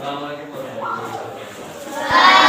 Assalamualaikum warahmatullahi wabarakatuh.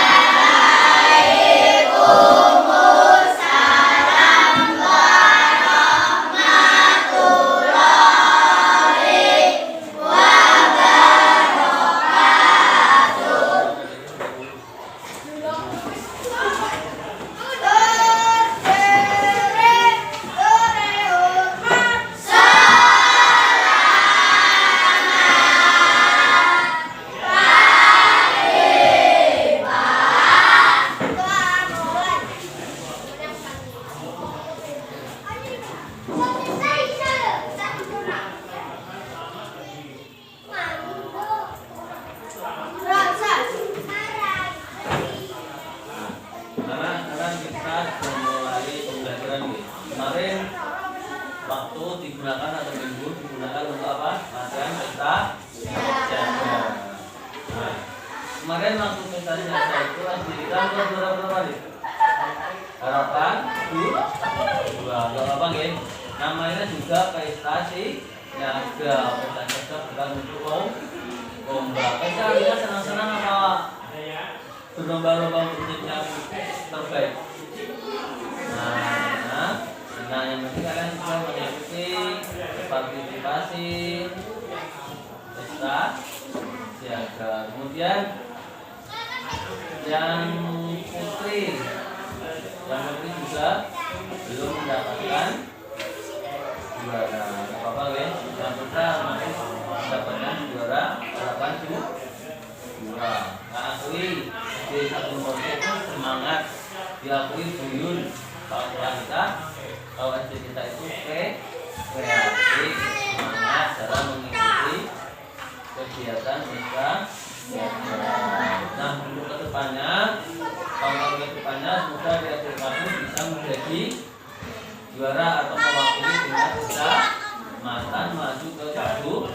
Kemarin waktu digunakan atau minggu digunakan untuk apa? Latihan pesta siaga. Nah, kemarin waktu pesta siaga itu didirikan berapa kali? Harapan dua. Gak apa nggih. Namanya juga pesta siaga. Pesta siaga bukan untuk lomba. Pesta kita senang-senang apa? Berlomba-lomba untuk yang terbaik. Nah, yang penting kalian juga mengikuti partisipasi pesta siaga. Kemudian yang putri juga belum mendapatkan juara. Apa ya? Yang putra masih mendapatkan juara harapan juara. Nah, akui di satu nomor itu semangat, diakui buyun. Kalau kita kalau SD kita itu kreatif, semangat dalam mengikuti kegiatan kita. Nah, untuk kedepannya, tahun kedepannya semoga di SD kamu bisa menjadi juara atau mewakili tingkat kecamatan maju ke kabupaten.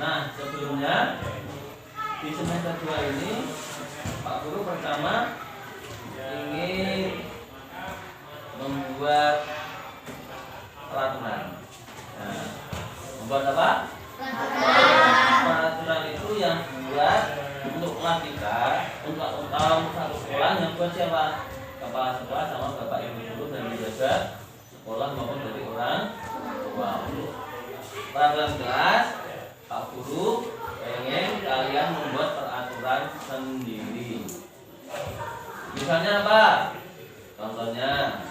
Nah, sebelumnya di semester 2 ini Pak Guru pertama ingin membuat peraturan. Nah, membuat apa? Peraturan itu yang buat untuk kelas kita, untuk satu sekolah yang buat siapa? Kepala sekolah sama bapak ibu guru dan juga sekolah maupun dari orang tua. Peraturan kelas, Pak Guru pengen kalian membuat peraturan sendiri. Misalnya apa? Contohnya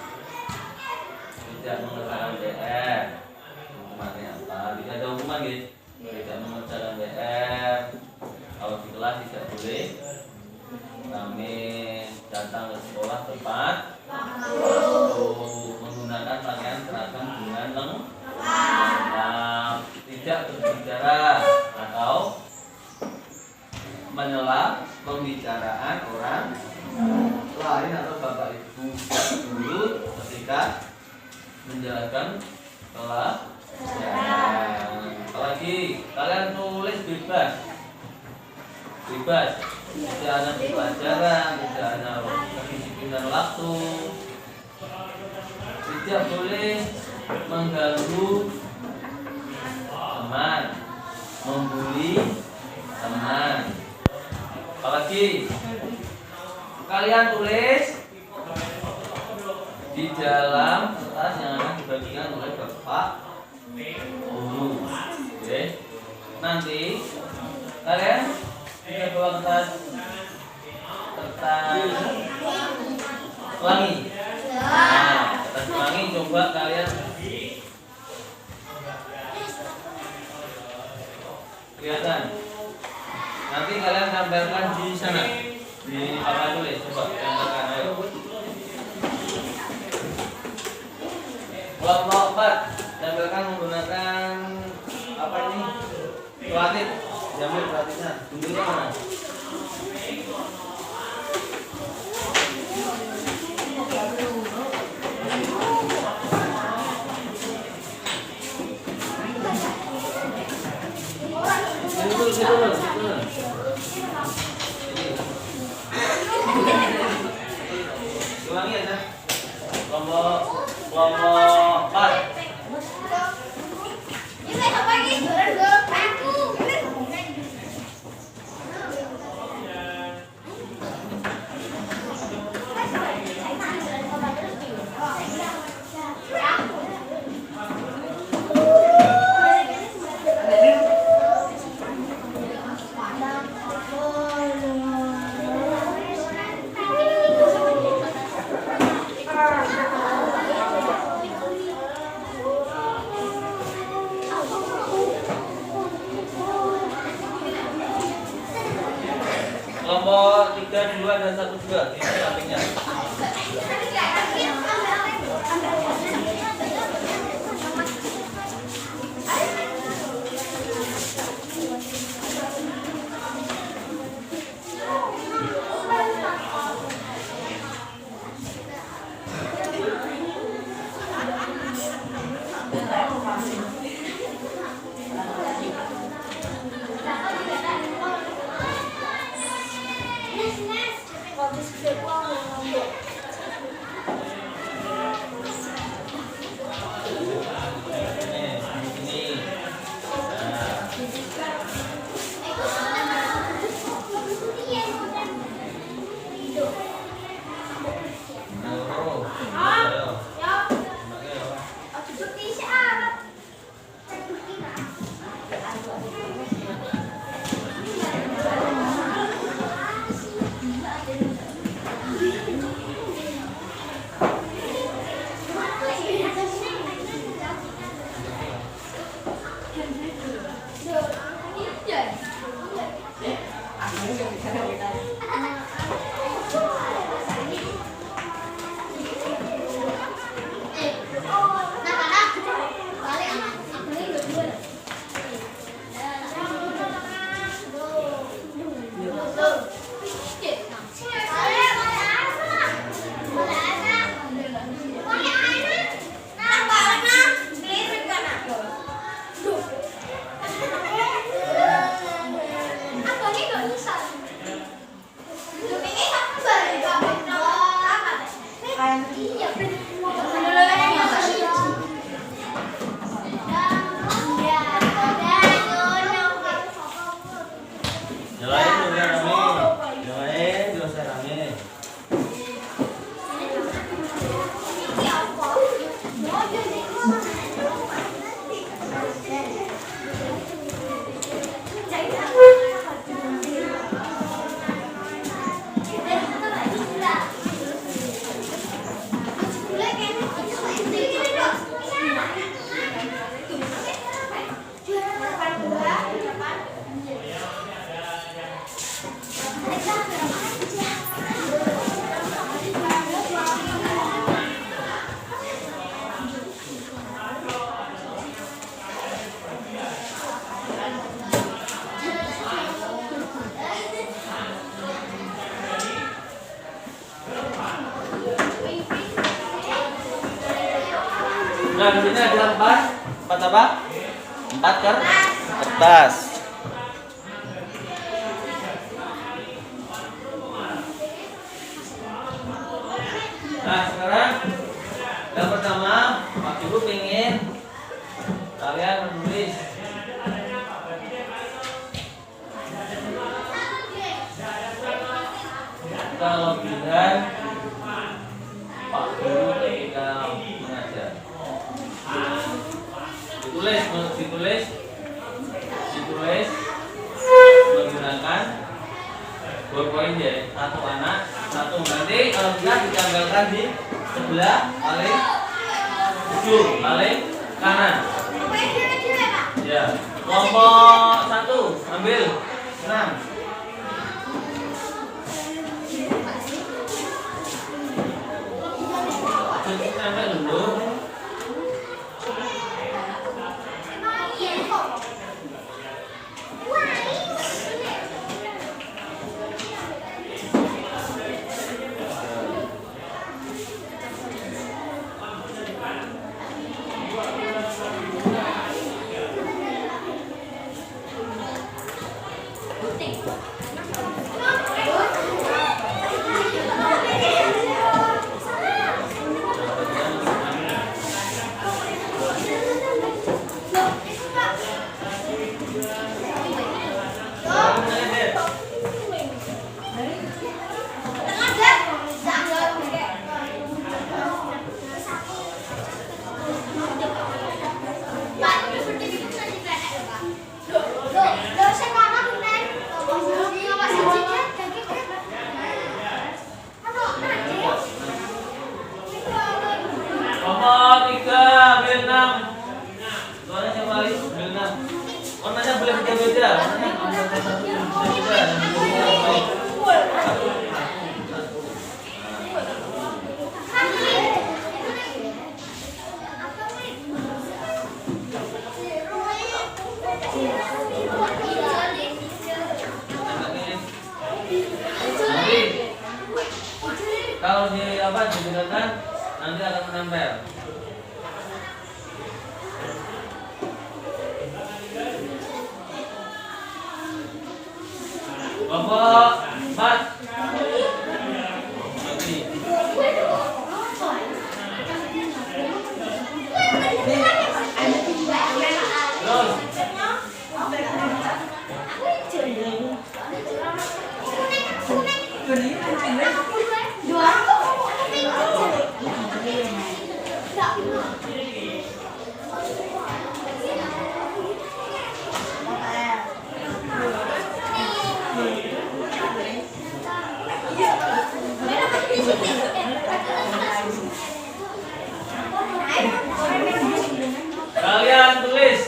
tidak mengerjakan PR. Hukumannya apa? Tidak ada hukuman gitu. Tidak mengerjakan PR. Kalau di kelas tidak boleh kami datang ke sekolah tepat untuk menggunakan pakaian seragam dengan lengkap. Tidak berbicara atau menyela pembicaraan orang lain atau bapak ibu guru ketika menjalankan kelas. Apalagi kalian tulis bebas, tidak ada pelajaran, tidak ada kedisiplinan waktu, tidak boleh mengganggu teman, membuli teman. Apalagi kalian tulis di dalam kertas yang akan dibagikan oleh Bapak Guru. Oke. Nanti kalian bisa bawa kertas pelangi. Nah, kertas pelangi coba kalian kelihatan. Nanti kalian tampilkan di sana. Di papan tulis, coba tempelkan, ayo. Kelompok 4 tempelkan menggunakan apa ini? Pelatih. Diambil pelatihnya. Guntingnya mana? Situ. Ulangi aja. Kelompok 4. Enggak, ini sampingnya. Nah, di sini ada empat apa? 4 kertas. Nah, sekarang yang pertama, Pak Ibu pengen kalian menulis kelebihan Pak Guru ketika mengajar. Ditulis menggunakan ballpoint ya, satu anak, satu nanti kalau bisa ditambahkan di sebelah paling ujung paling kanan. Ya, kelompok 1 ambil 6. Sampai dulu. Warnanya boleh beda-beda. Warnanya beda-beda. nempel. Bapak, Mas. Kalian tulis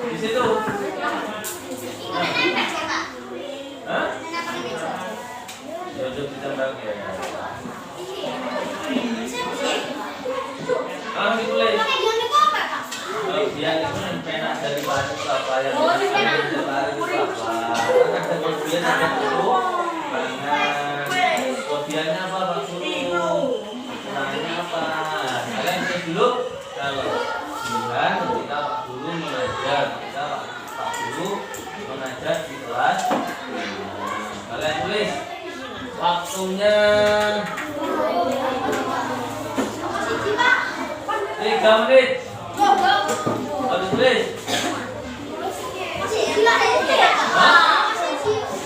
di situ. Hah? Duduk di tempat ya. Kalau ditulis. Biar itu penak daripada apa yang daripada apa. Ada kelebihan ada dulu. Kelebihannya apa Pak Guru? Kekurangannya apa? Kalian cek dulu. Kalau 9 ketika Pak Guru mengajar, ketika Pak Guru mengajar di kelas. Kalian tulis waktunya 3 menit. Harus tulis.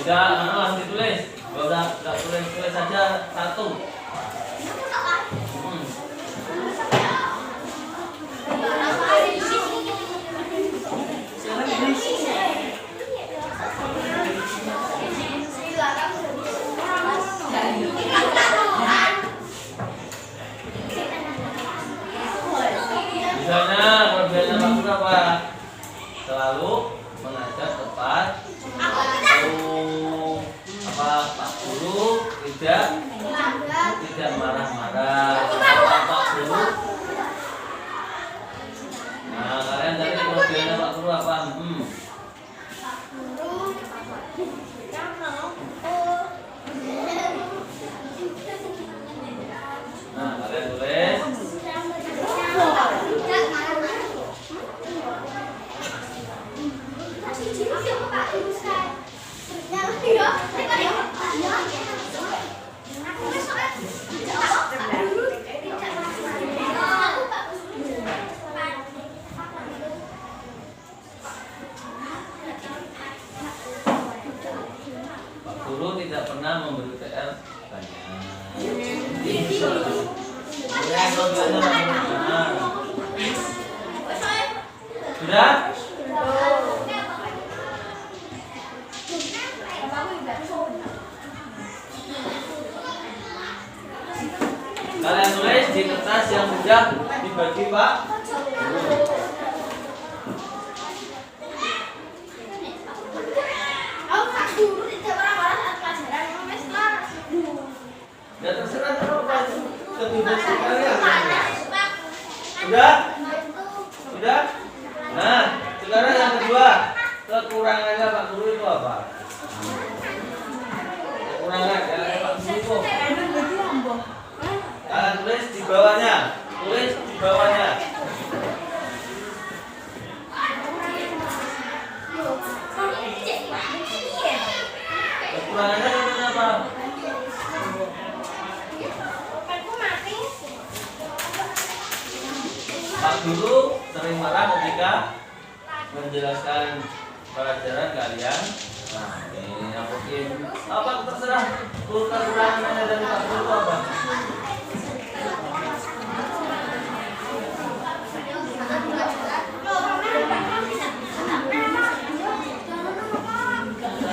Tidak, harus ditulis. Kalau tidak tulis saja satu. Misalnya kelebihannya Pak Guru apa? Selalu mengajar tepat. Pak Guru tidak marah-marah. Pak Guru. Nah, kalian tadi kelebihannya Pak Guru apa? Nah, kalian tulis. Pak Guru tidak pernah memberi PR banyak. Sudah? Kalian tulis di kertas yang sudah dibagi Pak Guru. Ya terserah apa kebebasan kalian. Sudah? Sudah? Nah, sekarang yang kedua, kekurangannya Pak Guru itu apa? Kekurangannya Pak Guru itu. Kalian tulis di bawahnya. Tulis di bawahnya. Kekurangannya itu apa? Pak Guru sering marah ketika menjelaskan pelajaran kalian. Nah, ini mungkin apa terserah. Kekurangannya dari Pak Guru itu apa?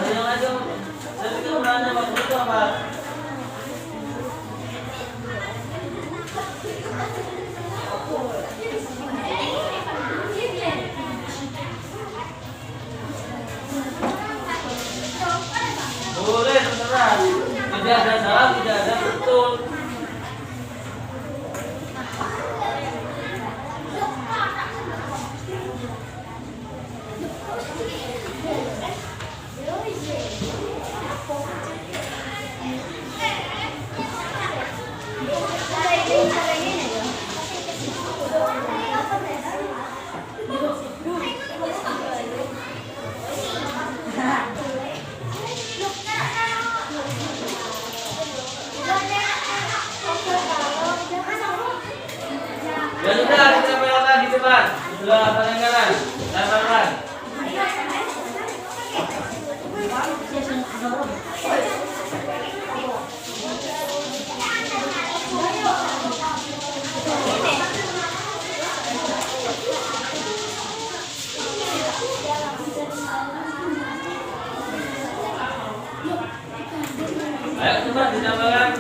Yang aja. Jadi kekurangannya Pak Guru itu apa? Boleh terserah. Tidak ada salah, tidak ada depan. Sebelah tangan kanan. Tangan. Ayo cepat ditambahkan.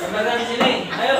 Tambahkan di sini. Ayo.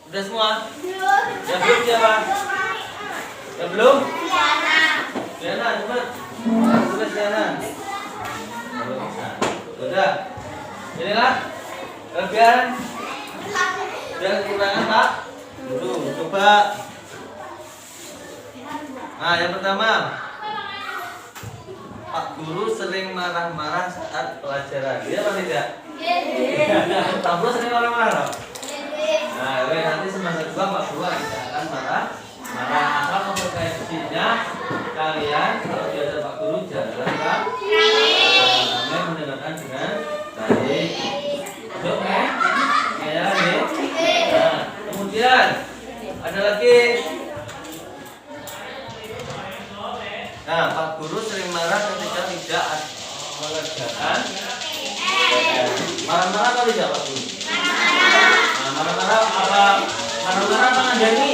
Udah semua? Yang belum siapa? Yang belum? Diana, cepat. Tulis Diana. Udah. Inilah kelebihan dan kekurangan Pak Guru. Coba. Nah, yang pertama, Pak Guru sering marah-marah saat pelajaran. Iya apa tidak? Iya. Pak Guru sering marah-marah. Nah, nanti semester 2 Pak Guru akan marah. Asal konsekuensinya kalian kalau diajar Pak Guru jangan kalian mendengarkan dengan baik. Oke? Ya, nih. Nah, kemudian ada lagi. Nah, Pak Guru sering marah ketika tidak mengerjakan. Marah-marah atau tidak Pak Guru? Marah-marah apa? Marah-marah apa ngandani?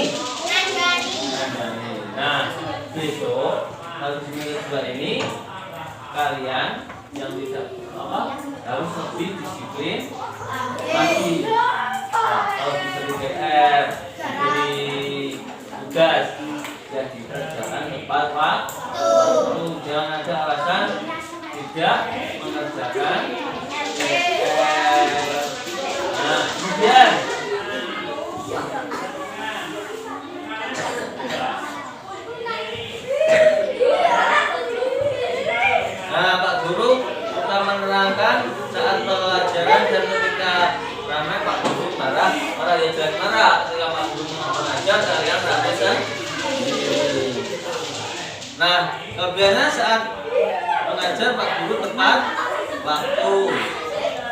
Ngandani. Nah, besok kalau di semester 2 ini kalian yang tidak apa harus lebih disiplin lagi. Nah, kalau diberi PR, diberi tugas, ya dikerjakan tepat waktu. Jangan ada alasan tidak mengerjakan PR. Nah, kemudian Pak Guru kita menerangkan saat pelajaran dan ketika ramai Pak Guru marah ya jangan marah. Ketika Pak Guru mengajar kalian ramai sendiri. Nah, biasanya saat mengajar Pak Guru tepat waktu.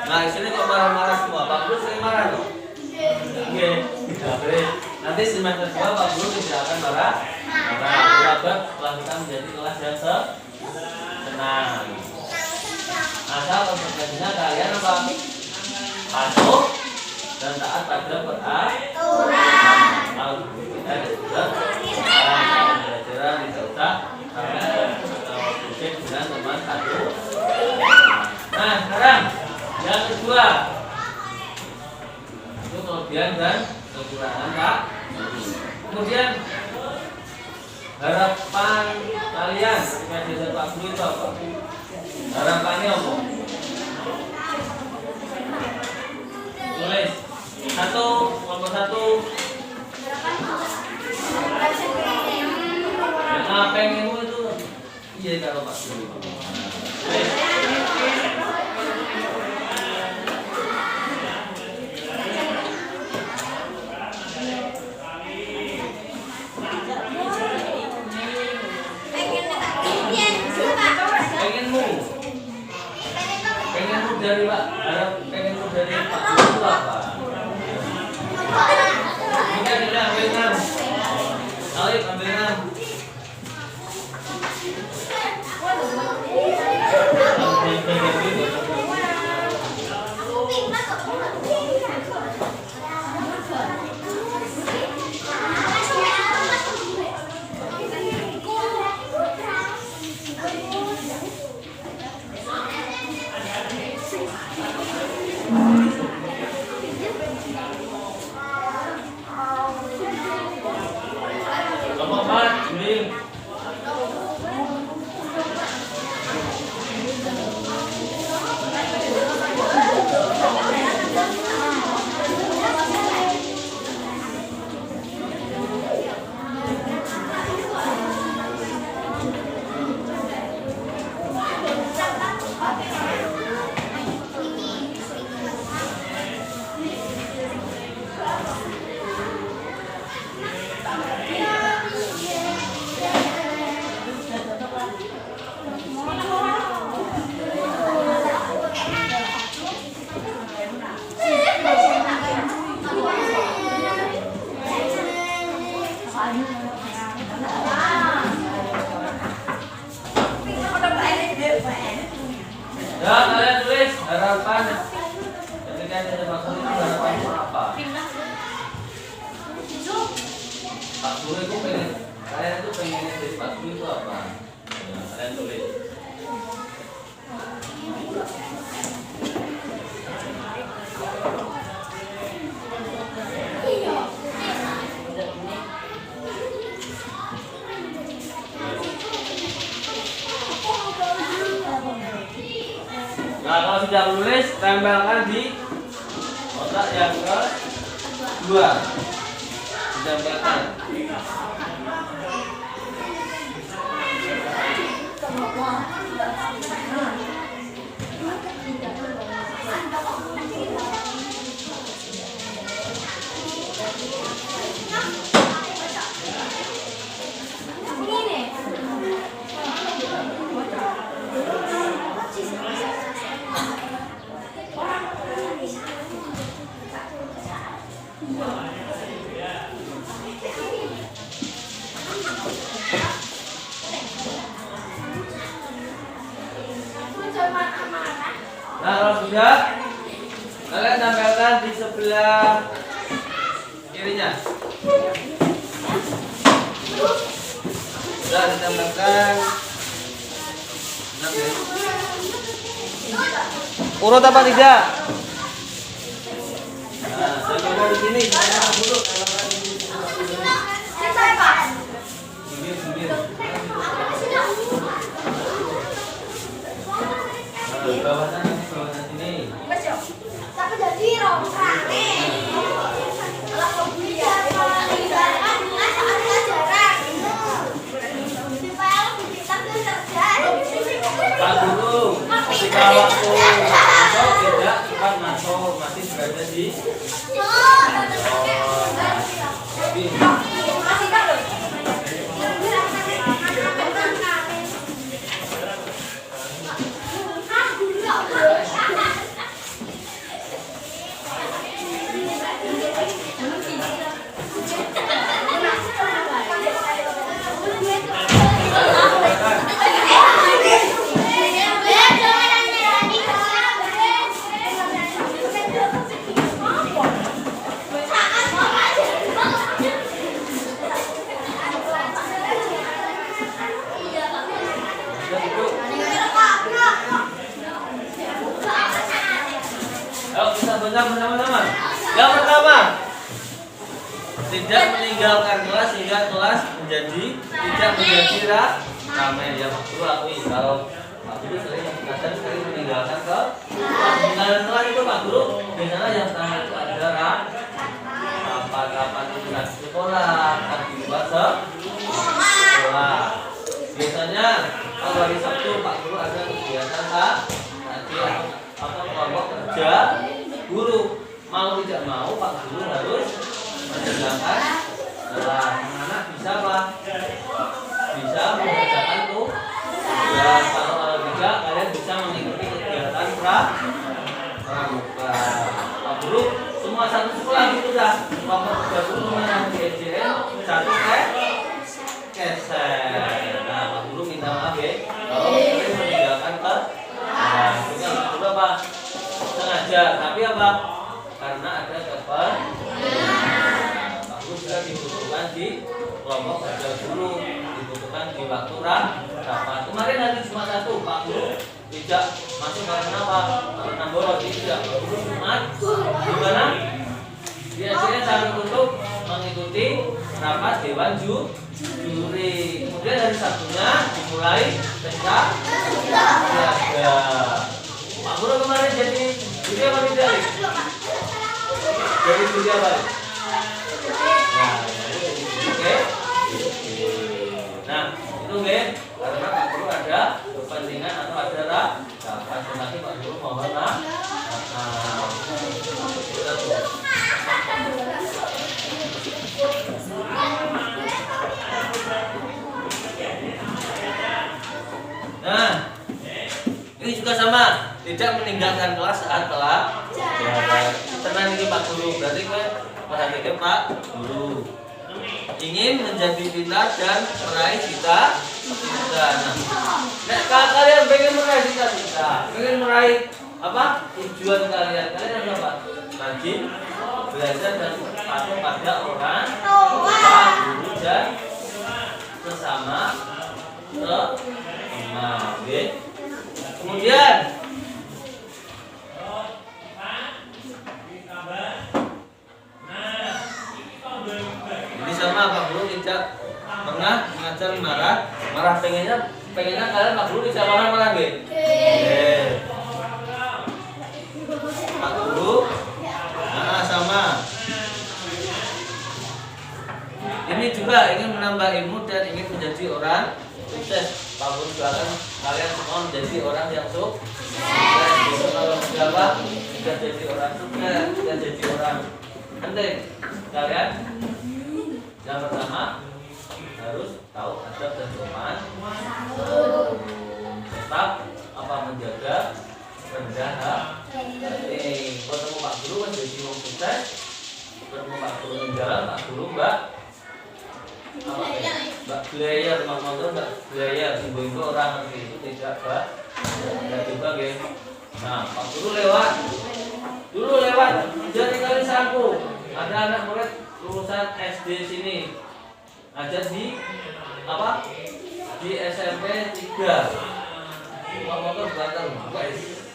Nah, di sini kok marah-marah semua. Pak Guru sering marah loh. Oke, nanti semester 2 Pak Guru tidak akan marah. Belajar setelah kita menjadi kelas yang tenang. Asal konsekuensinya kalian apa? Patuh dan taat pada peraturan. Kalau kita sudah pelajaran tidak usah sampai dengan teman satu. Nah, sekarang yang kedua itu kelebihan dan kekurangan Pak. Kemudian harapan kalian ketika diajar Pak Guru itu apa? Harapannya apa? Satu, kelompok satu. Nah, pengenmu itu iya kalau Pak Guru. Pengenmu dari Pak, pengenmu dari Pak Guru itu apa? Ini ambil 6. Alif ambil 6. Kelompok 4, Juling. Ya, kalian tulis harapan ketika ada maksud itu harapanmu apa? Pak Guru itu pengen, kalian itu pengennya dari Pak Guru itu apa? Ya, kalian tulis. Nah, kalau sudah menulis, tempelkan di kotak yang kedua. Ditempelkan. Nah, kalau sudah, kalian tempelkan di sebelah kirinya. Sudah ditempelkan. Urut apa tidak? Nah, tempelkan di sini. Tempelkan dulu. Tempelkan di sini. Bawah sana. Pak Guru, ketika waktu masuk tidak cepat masuk, masih berada di bersama-sama. Yang pertama, tidak meninggalkan kelas hingga kelas tidak menjadi ramai. Ya, Pak Guru akui kalau Pak Guru kadang sering meninggalkan kelas. Meninggalkan kelas itu Pak Guru, biasanya yang pertama itu ada rapat-rapat urusan sekolah, lagi buat sekolah. Biasanya kalau hari Sabtu Pak Guru ada kegiatan tadi atau kelompok kerja guru. Mau tidak mau Pak Guru harus mengerjakan sekolah. Anak bisa apa? Bisa mengerjakan tuh. Ya, kalau tidak kalian bisa mengikuti kegiatan pramuka. Pak Guru semua satu sekolah gitu dah. Kelompok kerja guru yang di EJN satu keser. Nah, Pak Guru minta maaf ya kalau kalian meninggalkan itu apa? Sengaja, tapi apa? Karena ada Pak Guru juga dibutuhkan di kelompok kerja guru, dibutuhkan di waktu rapat. Kemarin hari Jumat 1 Pak Guru tidak masuk karena apa? Karena bolos tidak. Pak Guru Jumat gimana? Biasanya sampai tutup mengikuti rapat dewan juri. Kemudian hari Sabtunya dimulai pesta olahraga. Pak Guru kemarin jadi juri apa tidak? Jadi juri apa? Nah, itu karena Pak Guru ada kepentingan atau ada rapat, tetapi Pak Guru mohon maaf. Nah, ini juga sama, tidak meninggalkan kelas saat telah tenang ini Pak Guru, berarti perhatikan Pak Guru ingin menjadi pintar dan meraih cita-cita. Nah, kalau kalian pengen meraih cita-cita, pengen meraih apa tujuan kalian harus apa? Rajin belajar dan patuh pada orang tua, guru dan sesama teman. Kemudian ini sama Pak Guru tidak pernah mengajar marah pengennya kalian Pak Guru bisa marah gitu. Pak Guru sama ini juga ingin menambah ilmu dan ingin menjadi orang sukses. Pak Guru doakan kalian semua menjadi orang yang sukses. Kalau siapa tidak jadi orang sukses, tidak jadi orang penting, kalian yang pertama harus tahu adab dan sopan, tetap apa menjaga rendah hati. Ketemu Pak Guru menjadi orang sukses, ketemu Pak Guru menjalan, Pak Guru Mbak Blayer, Mbak Blayer, ibu-ibu orang itu tidak juga gitu. Nah, Pak Guru dulu lewat jadi kali saku. Ada anak murid lulusan SD sini, ajar di apa? Di SMP 3. Motor belakang, guys.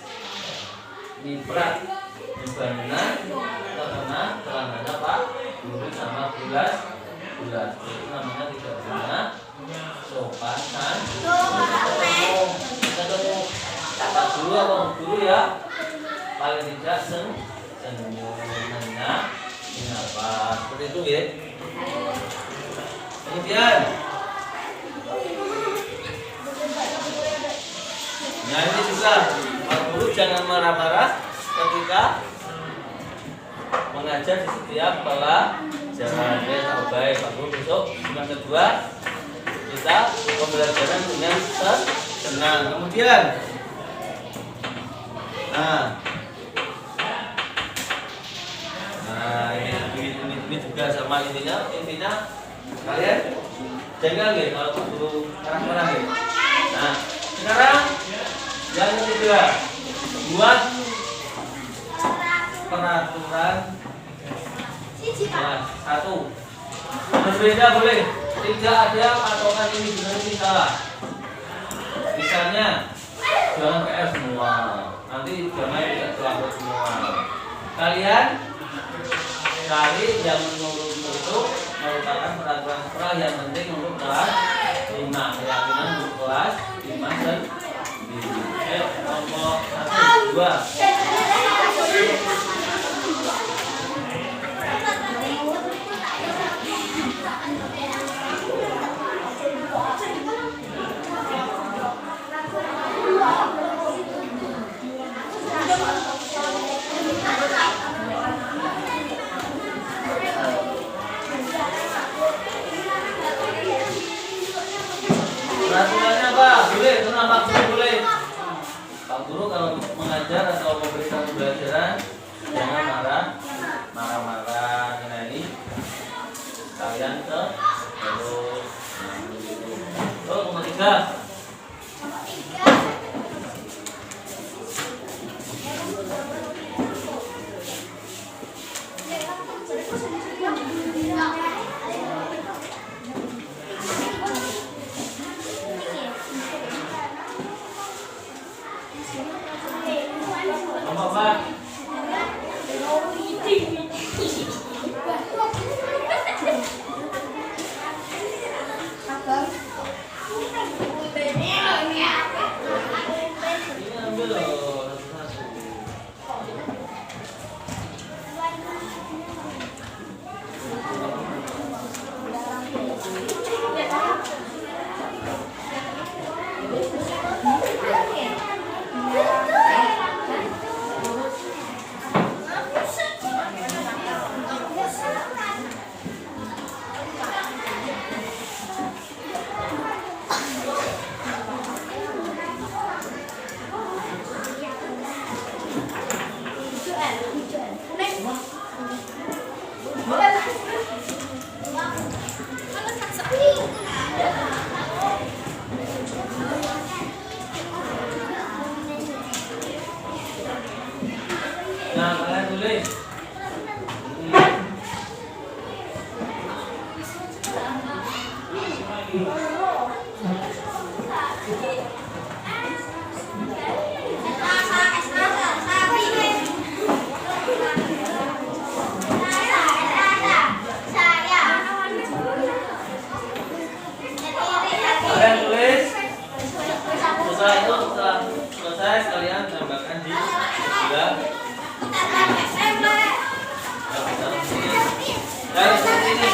Di berat, di bangunan, terkena celananya Pak Guru sama bulas. Itu namanya tidak punya sopan kan? Ketemu Pak Guru apa guru ya? Paling tidak senyumnya apa seperti itu ya. Kemudian nah ini juga Pak Guru jangan marah-marah ketika mengajar di setiap pelajaran. Ya, baik Pak Guru besok yang kedua kita pembelajaran dengan senang. Kemudian ini juga sama intinya kalian jangan kalau Pak Guru marah-marah gitu. Nah, sekarang yang ketiga buat peraturan satu berbeda boleh, tidak ada patokan ini benar ini salah. Misalnya jangan PR semua, nanti jangan tidak terlambat semua. Kalian cari yang menurut itu merupakan peraturan sekolah yang penting untuk kelas 5, keyakinan untuk kelas 5 sendiri. Nomor 1, 2. Peraturannya apa? Boleh, tenang Pak Guru boleh. Pak Guru kalau mengajar atau memberikan pembelajaran jangan marah-marah ini. Kalian terus, nah begitu. Terus nomor 3. Nomor 4. Ini ambil loh satu-satu. Nah, kalian tulis. Kalian tulis. Setelah itu, setelah selesai kalian tambahkan di sebelah. Dari sini.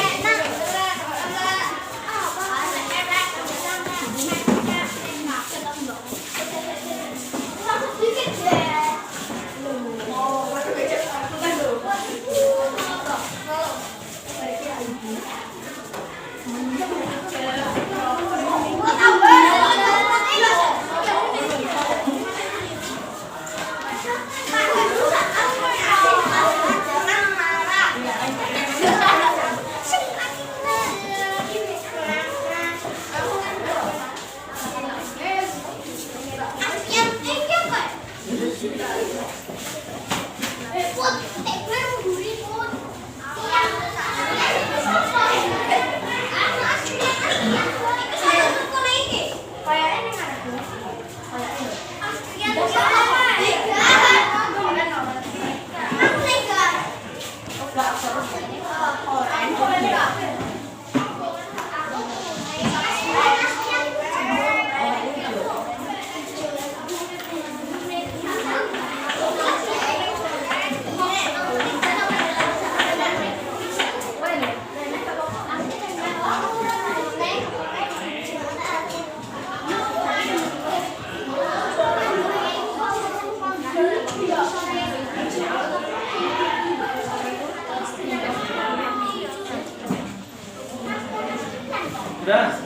Sudah?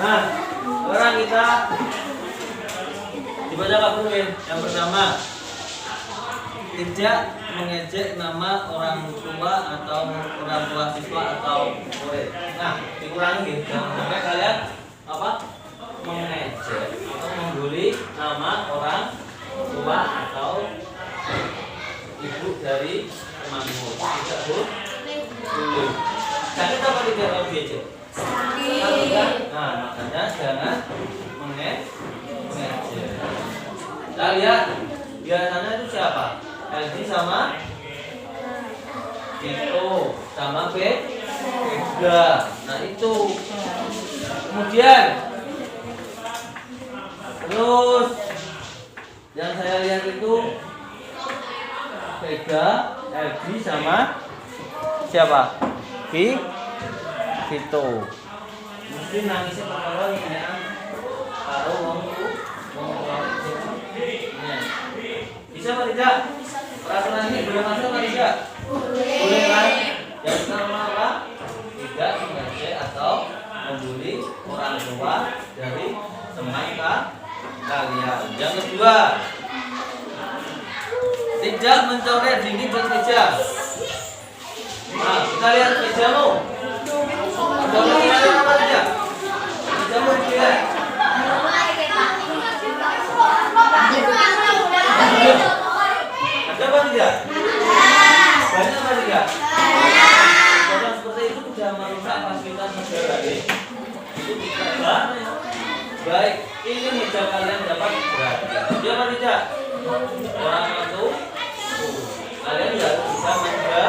Nah, sekarang kita dibaca Pak Guru. Yang pertama, tidak mengejek nama orang tua atau orang tua siswa atau murid. Nah, dikurangi jangan sampai kalian apa? Mengejek atau membuli nama orang tua atau ibu dari temanmu. Tidak boleh. Sakit apa tidak kalau diejek? Nah, makanya jangan mengejek. Kita lihat biasanya itu siapa? LG sama Vito sama Vega. Nah itu. Kemudian terus yang saya lihat itu Vega, LG sama siapa? gitu. Mesti nangisnya perkara ini karo wong bisa apa tidak? Peraturan ini boleh masuk apa tidak? Boleh kan? Yang pertama apa? Tidak mengejek atau membuli orang tua dari teman kalian. Yang kedua, tidak mencoret dinding dan meja. Nah, kita lihat mejamu. Coba kita lihat apa tidak? Mejamu dilihat. Ada apa tidak? Banyak apa tidak? Orang seperti itu sudah merusak fasilitas negara ini. Itu tidak baik. Ingin meja kalian dapat berarti. Dia apa tidak? Orang itu kalian tidak bisa menjaga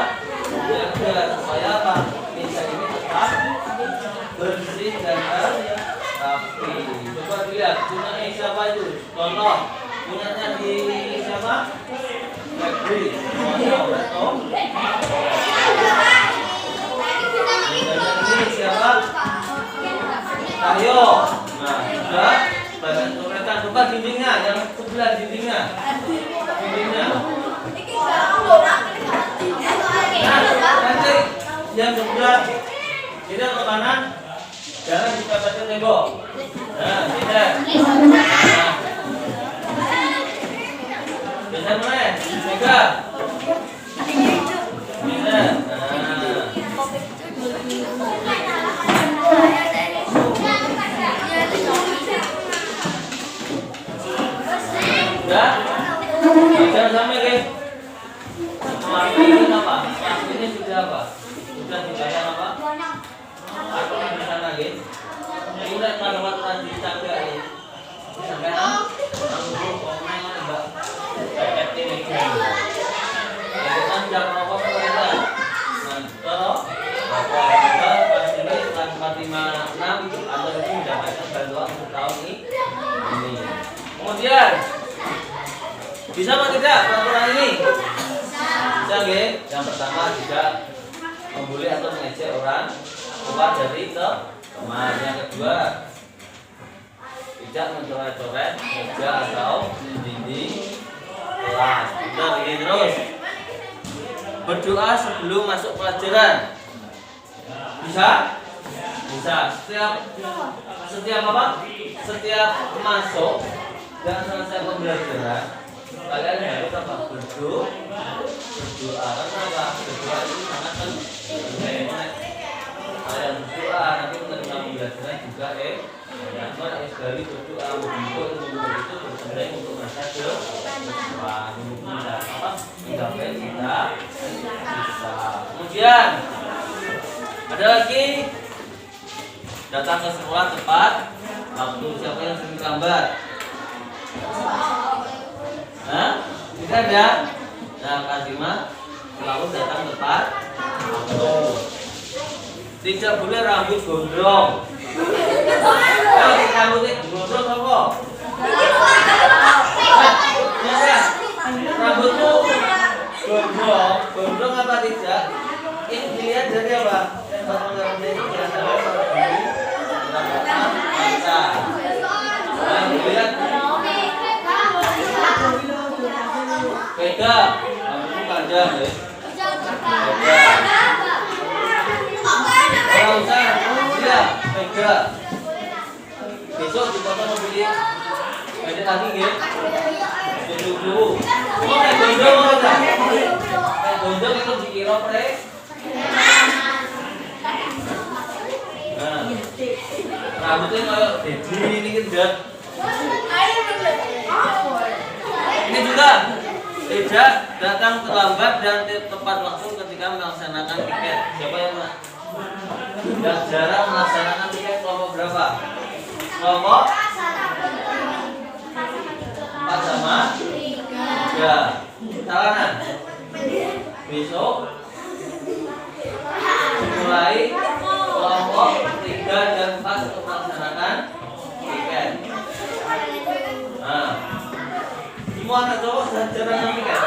supaya apa? Meja ini tetap bersih dan rapi. Coba dilihat punya siapa itu? Contoh punyanya di siapa? Febri. Ini siapa? Ayo. Nah, sudah bagian coretan. Coba dindingnya, yang sebelah dindingnya. Dindingnya. Nah, nanti yang sebelah tidak ke kanan, jangan kita baca tembok. Nah, tidak. Nah. Bisa mulai, Mega. Bisa. Sudah? Jangan sampai guys. Ini apa? Ini sudah apa? Sudah dibaca apa? Atau di sana guys? Sudah kalimat tadi sampai ini. Sampai ini. Kita tidak merokok pemerintah. Kalau ini kelas 456 atau itu mendapatkan bantuan untuk tahun ini. Kemudian bisa apa tidak peraturan ini? Bisa nggih? Yang pertama tidak membuli atau mengejek orang keluar dari teman. Yang kedua tidak mencoret-coret meja atau dinding kelas. Kita begini terus. Berdoa sebelum masuk pelajaran. Bisa? Bisa. Setiap apa? Setiap masuk dan selesai pembelajaran kalian harus apa? Berdoa. Karena berdoa itu sangat penting. Kalian berdoa nanti menerima pembelajaran juga dari berdoa untuk itu berpenting untuk masa depan mencapai kita bisa. Kemudian ada lagi datang ke sekolah tepat waktu. Siapa yang sering gambar? Hah? Tidak ada? Nah, Kadima selalu datang tepat waktu. Tidak boleh rambut gondrong. Rambutnya gondrong apa? Rambutmu gondrong apa tidak? Ini dilihat dari apa? Dilihat. Beda, rambutmu panjang ya. Kalau usah, iya, beda. Besok dipotong mobil beda lagi ya. Dulu. Oh, kayak gondrong apa? Kayak gondrong itu dikira pre. Nah, rambutnya kayak baby ini kan. Ini juga tidak datang terlambat dan tepat waktu ketika melaksanakan tiket. Siapa yang jarang melaksanakan tiket? Kelompok berapa? Kelompok 4 sama 3. Salanan. Besok mulai kelompok 3 dan 4 untuk melaksanakan tiket. Nah, semua anak cowok sudah jarang tiket.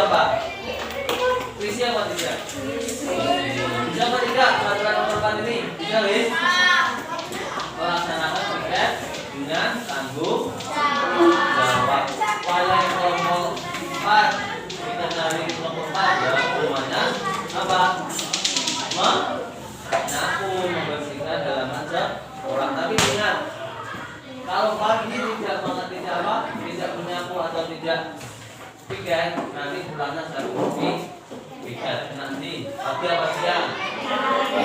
apa? Puisi apa tidak? Bisa apa tidak peraturan nomor 4 ini? Bisa, Wis? Melaksanakan piket dengan tanggung jawab. Pada kelompok 4 kita cari kelompok 4 ya, semuanya apa? Menyapu, membersihkan halaman sekolah. Tapi ingat, kalau pagi tidak mengerti apa, tidak menyapu atau tidak piket, nanti pulangnya satu piket nanti. Pagi apa siang?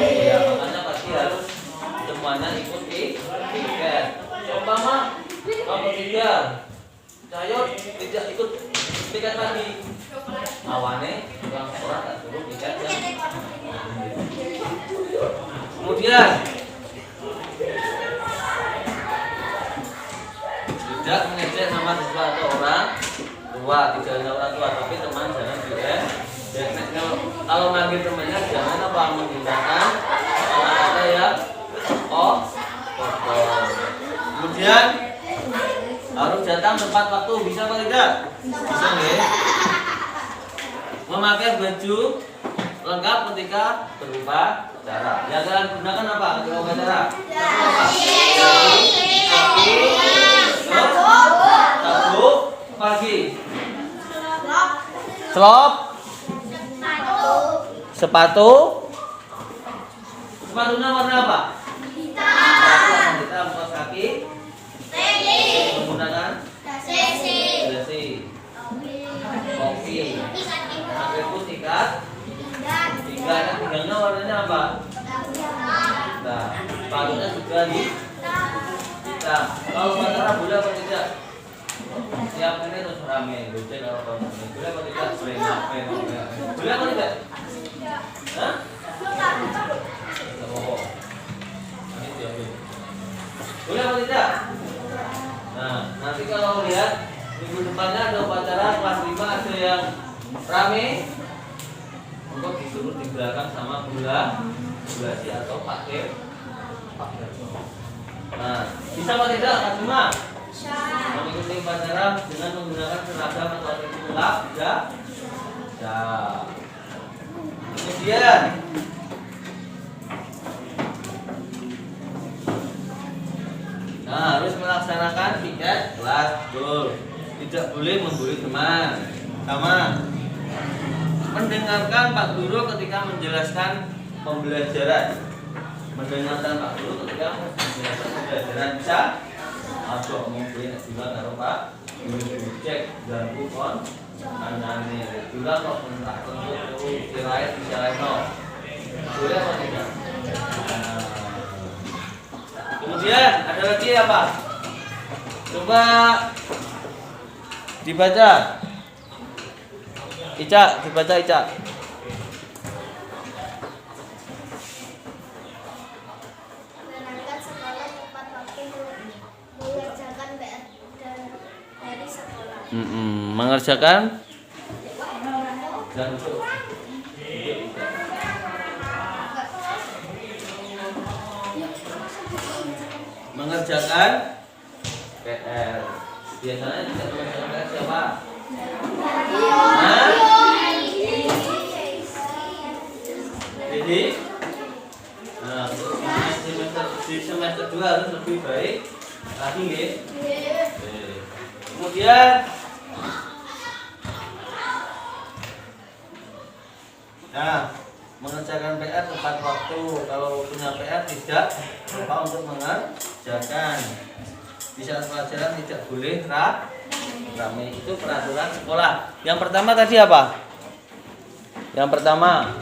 Ya, makanya pagi harus semuanya ikut piket. Umpama kamu tidak, Cahyo tidak ikut piket pagi, awane pulang sekolah tak suruh piket ya. Kemudian tidak mengejek sama siswa atau orang tua, tidak hanya orang tua tapi teman jangan diejek. Kalau manggil temannya jangan apa menggunakan kata-kata yang kotor. Kemudian harus datang tepat waktu, bisa apa tidak? Bisa nggih? Memakai baju lengkap ketika berupacara. Yang kalian gunakan apa ketika upacara? Sabuk, pagi. Celop. Sepatu. Sepatunya warna apa? Hitam. Hitam, kaos kaki. Menggunakan dasi. Kopi. Atribut ikat. Tinggalnya warnanya apa? Nah, sepatunya juga hitam. Kalau upacara boleh apa tidak? Siap ini terus rame, gojek kalau konsumen. Boleh apa tidak? Boleh apa tidak? Hah? Boleh apa tidak? Nah, nanti kalau lihat minggu depannya ada upacara kelas 5 ada yang rame, untuk disuruh di belakang sama bulasi atau pakir. Nah, bisa apa tidak Kak Cuma? Mengikuti upacara dengan menggunakan seragam atau atribut lengkap tidak? Ya. Kemudian harus melaksanakan piket kelas, betul. Tidak boleh membuli teman. Sama mendengarkan Pak Guru ketika menjelaskan pembelajaran. Mendengarkan Pak Guru ketika menjelaskan pembelajaran bisa. Aduh, mungkin juga karo Pak Guru cek ganggu kon anane. Juga kok mentak untuk kirain bisa lain. Boleh apa tidak? Kemudian ada lagi apa? Coba dibaca. Ica, dibaca Ica. Mengenalkan sekolah tepat waktu, mengerjakan PR dari sekolah. Mengerjakan dan mengerjakan PR. Biasanya tidak mengerjakan PR siapa? Jadi, nah, di semester 2 harus lebih baik lagi, nggih. Kemudian nah, mengerjakan PR tepat waktu. Kalau punya PR tidak lupa untuk mengerjakan. Di saat pelajaran tidak boleh rame. Itu peraturan sekolah. Yang pertama tadi apa? Yang pertama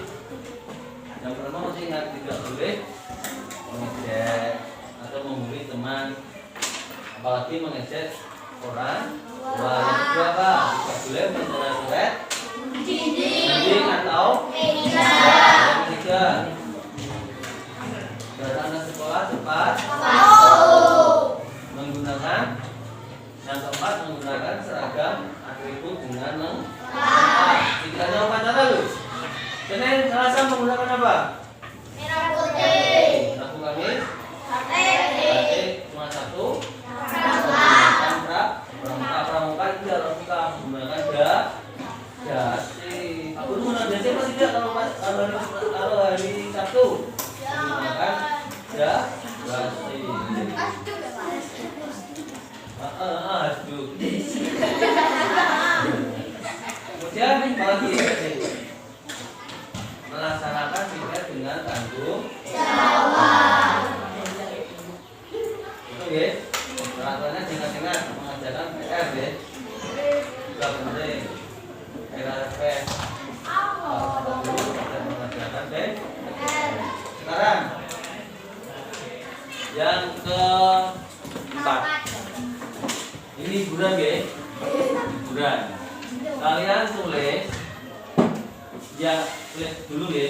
masih ingat tidak boleh mengejek atau membuli teman, apalagi mengejek orang. Yang kedua apa? Tidak boleh mencoret-coret dinding atau yang ketiga datang ke sekolah cepat menggunakan. Yang keempat menggunakan seragam atribut dengan lengkap. Tinggalnya upacara lu. Senin, Selasa menggunakan apa? Merah putih. Rabu, Kamis Batik. cuma satu. Pramuka. Pramuka itu harus kita menggunakan jas. Aduh. Kemudian apalagi melaksanakan pikir dengan tanggung jawab. Itu ya. Peraturannya ingat-ingat mengajarkan PR ya. Juga penting. RRP. Dan mengajarkan PR. Sekarang yang keempat. Ini liburan ya. Liburan. Kalian tulis tulis dulu ya.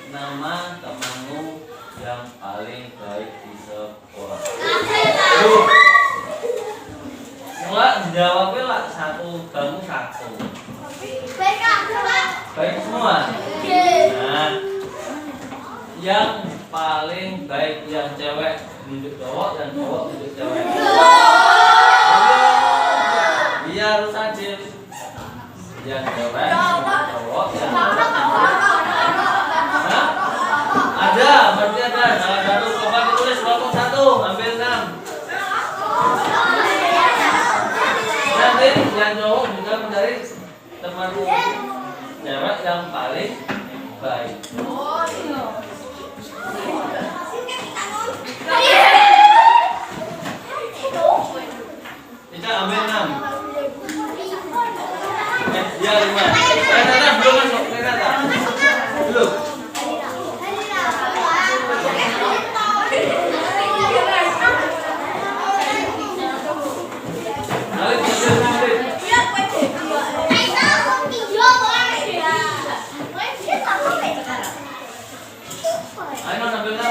Nama temanmu yang paling baik di sekolah. Mulai jawabnya lah satu, kamu satu. Baik semua. Nah, yang paling baik yang cewek nunjuk cowok dan cowok nunjuk cewek. Dia harus adil. Yang cewek nunjuk cowok yang ada, berarti ada. Salah satu coba ditulis kelompok 1, ambil 6. Nanti yang cowok juga mencari teman cewek yang paling baik. Kita ambil 6. Dia 5. Renata belum masuk, Renata. Belum. Ayo ambil 6.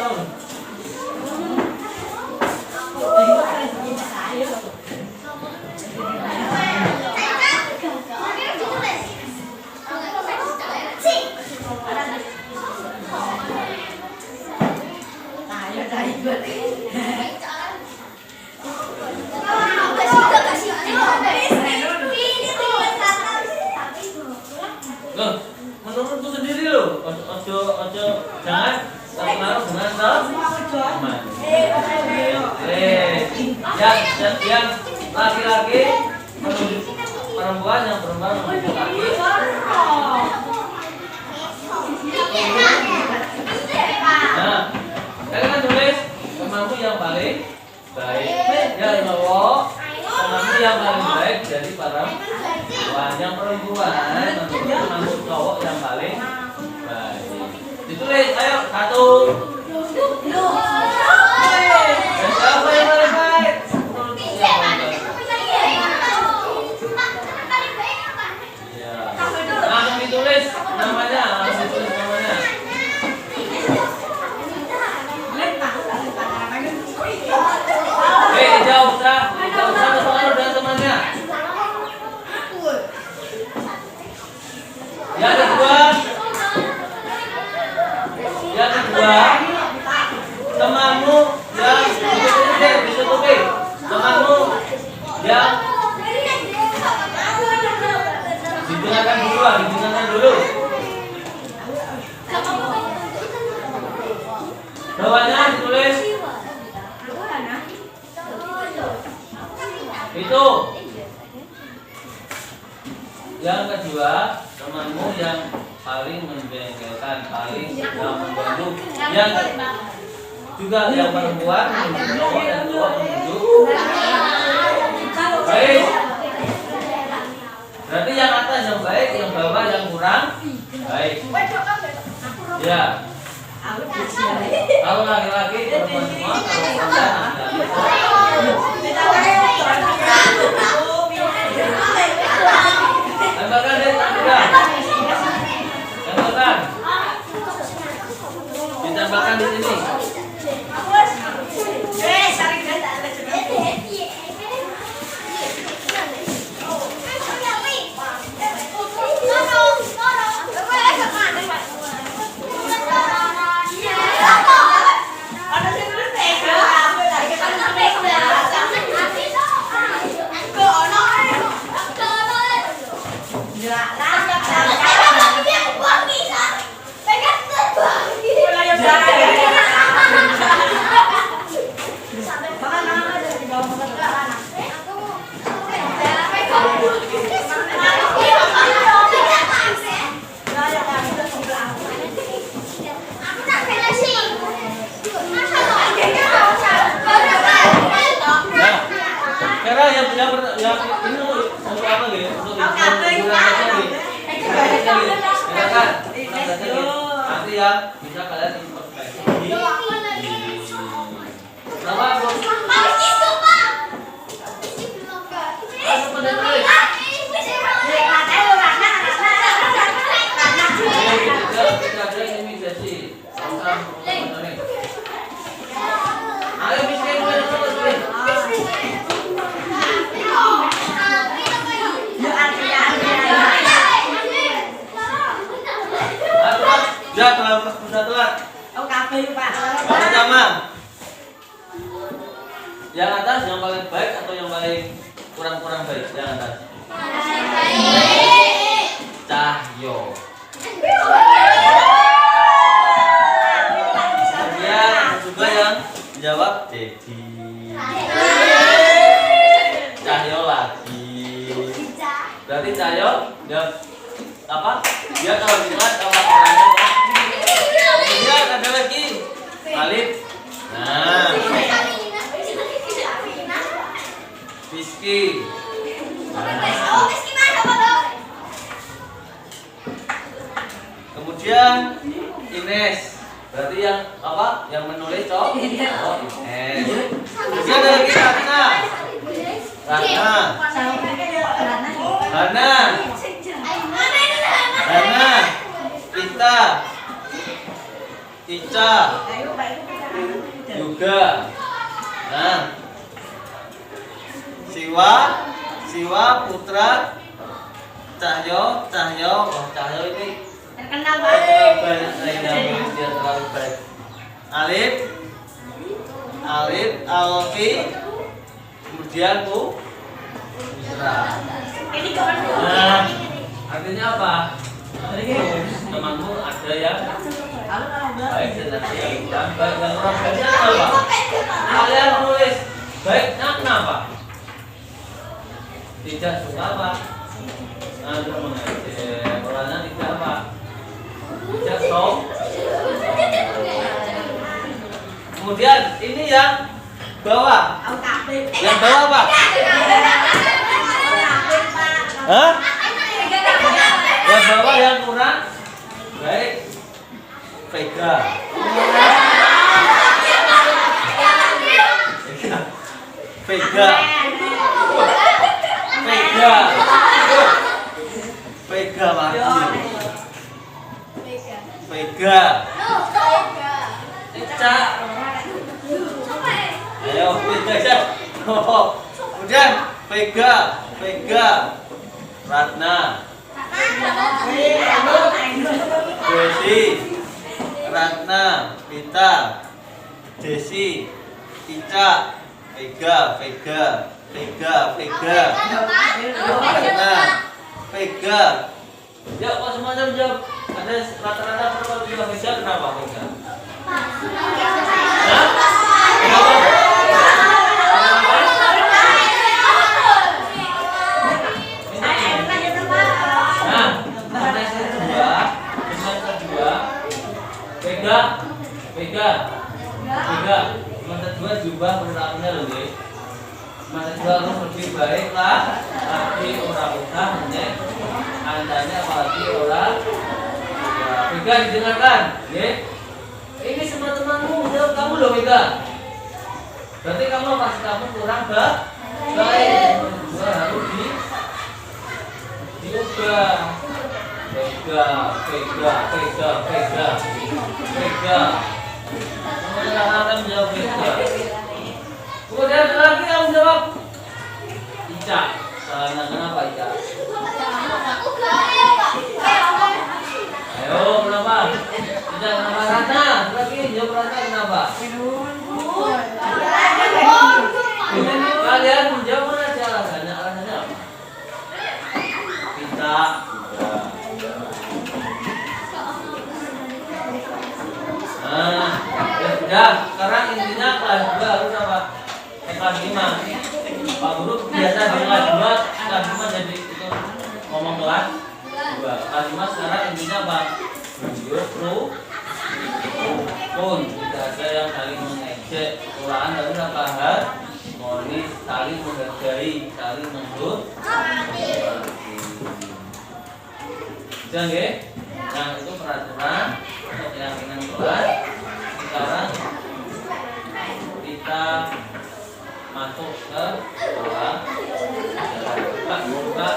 Loh, menurutku sendiri loh. Ojo jangan terpengaruh dengan teman. Yang laki-laki menunjuk perempuan, yang perempuan menunjuk laki. Nah, kalian kan tulis temanmu yang paling baik. Yang cowok temanmu yang paling baik dari perempuan. Yang perempuan menunjuk temanmu cowok yang paling baik. Ditulis, ayo 1. Dan siapa yang paling baik? Ya. Langsung ditulis namanya, langsung ditulis namanya. Jauh usah berpengaruh dengan temannya. Yang kedua, temanmu yang ditutupi, temanmu yang digunakan dulu. Bawahnya ditulis itu. Yang kedua, temanmu yang paling menjengkelkan, paling yang mengganggu. Yang juga yang perempuan menunjuk cowok dan cowok menunjuk baik. Berarti yang atas yang baik, yang bawah yang kurang baik. Ya. Kalau laki-laki perempuan semua, kalau tambahkan deh, tambahkan. Ditambahkan di sini. yang ini untuk apa gitu? Untuk hiburan aja gitu. Ya kan? Nanti ya bisa kalian introspeksi di nama bos. Ayo miskin ya telat sudah telat. Oh kabeh Pak. Pertama, yang atas yang paling baik atau yang paling kurang baik? Yang atas. Cahyo. Kemudian juga yang jawab Dedi. Cahyo lagi. Berarti Cahyo jawab apa? Dia kalau ingat apa orangnya. Kemudian ada lagi Alif. Nah, Rizky. Kemudian Ines. Berarti yang apa? Yang menulis cowok. Oh, Ines. Kemudian ada lagi Ratna. Hana. Ita. Ica. Juga. Nah. Siwa, Putra, Cahyo. Oh, Cahyo ini Terkenal banyak yang dia terlalu baik. Alif, Alfi, kemudian Putra. Nah, artinya apa? Temanmu ada yang baik dan ada yang kurang baik. Dan orang baiknya apa? Kalian menulis baiknya kenapa? Tidak suka apa? Anda mengajar orangnya tidak apa? Tidak sok. Kemudian ini yang bawah. Yang bawah apa? Hah? Yang bawah yang kurang baik. Vega. Vega. lagi. Vega. Ica. Ayo Vega. Kemudian Vega. Ratna. Desi. Ratna. Vita. Desi. Ica. Vega. Ratna. Vega. Ya, kok semuanya menjawab? Ada rata-rata berapa jumlah Vega? Kenapa Vega? Hah? Kenapa? Vega. Masa dua jubah perilakunya loh guys. Masa dua harus lebih baik lah. Tapi orang utah nih. Andanya apalagi orang. Vega didengarkan, ya. Ini semua temanmu jawab kamu loh Vega. Berarti kamu pasti kamu kurang baik. Dua harus diubah. Vega. Kemudian akan menjawab Vega. Kemudian ada lagi yang menjawab Ica. Salahnya kenapa Ica? Ayo kenapa? Ica kenapa Ratna? Lagi jawab Ratna kenapa? Kalian menjawab mana aja alasannya? Alasannya apa? Kita ya, sekarang intinya kelas 2 harus apa? Kelas 5. Pak Guru biasa di kelas 2 jadi itu ngomong kelas 2. Kelas 5 sekarang intinya apa? Video pun tidak ada yang saling mengejek. Quran harus apa? Ini saling menghargai, saling menghormati. Bisa nggih? Nah, itu peraturan untuk keyakinan kelas. Sekarang kita masuk ke kelas. Buka, buka.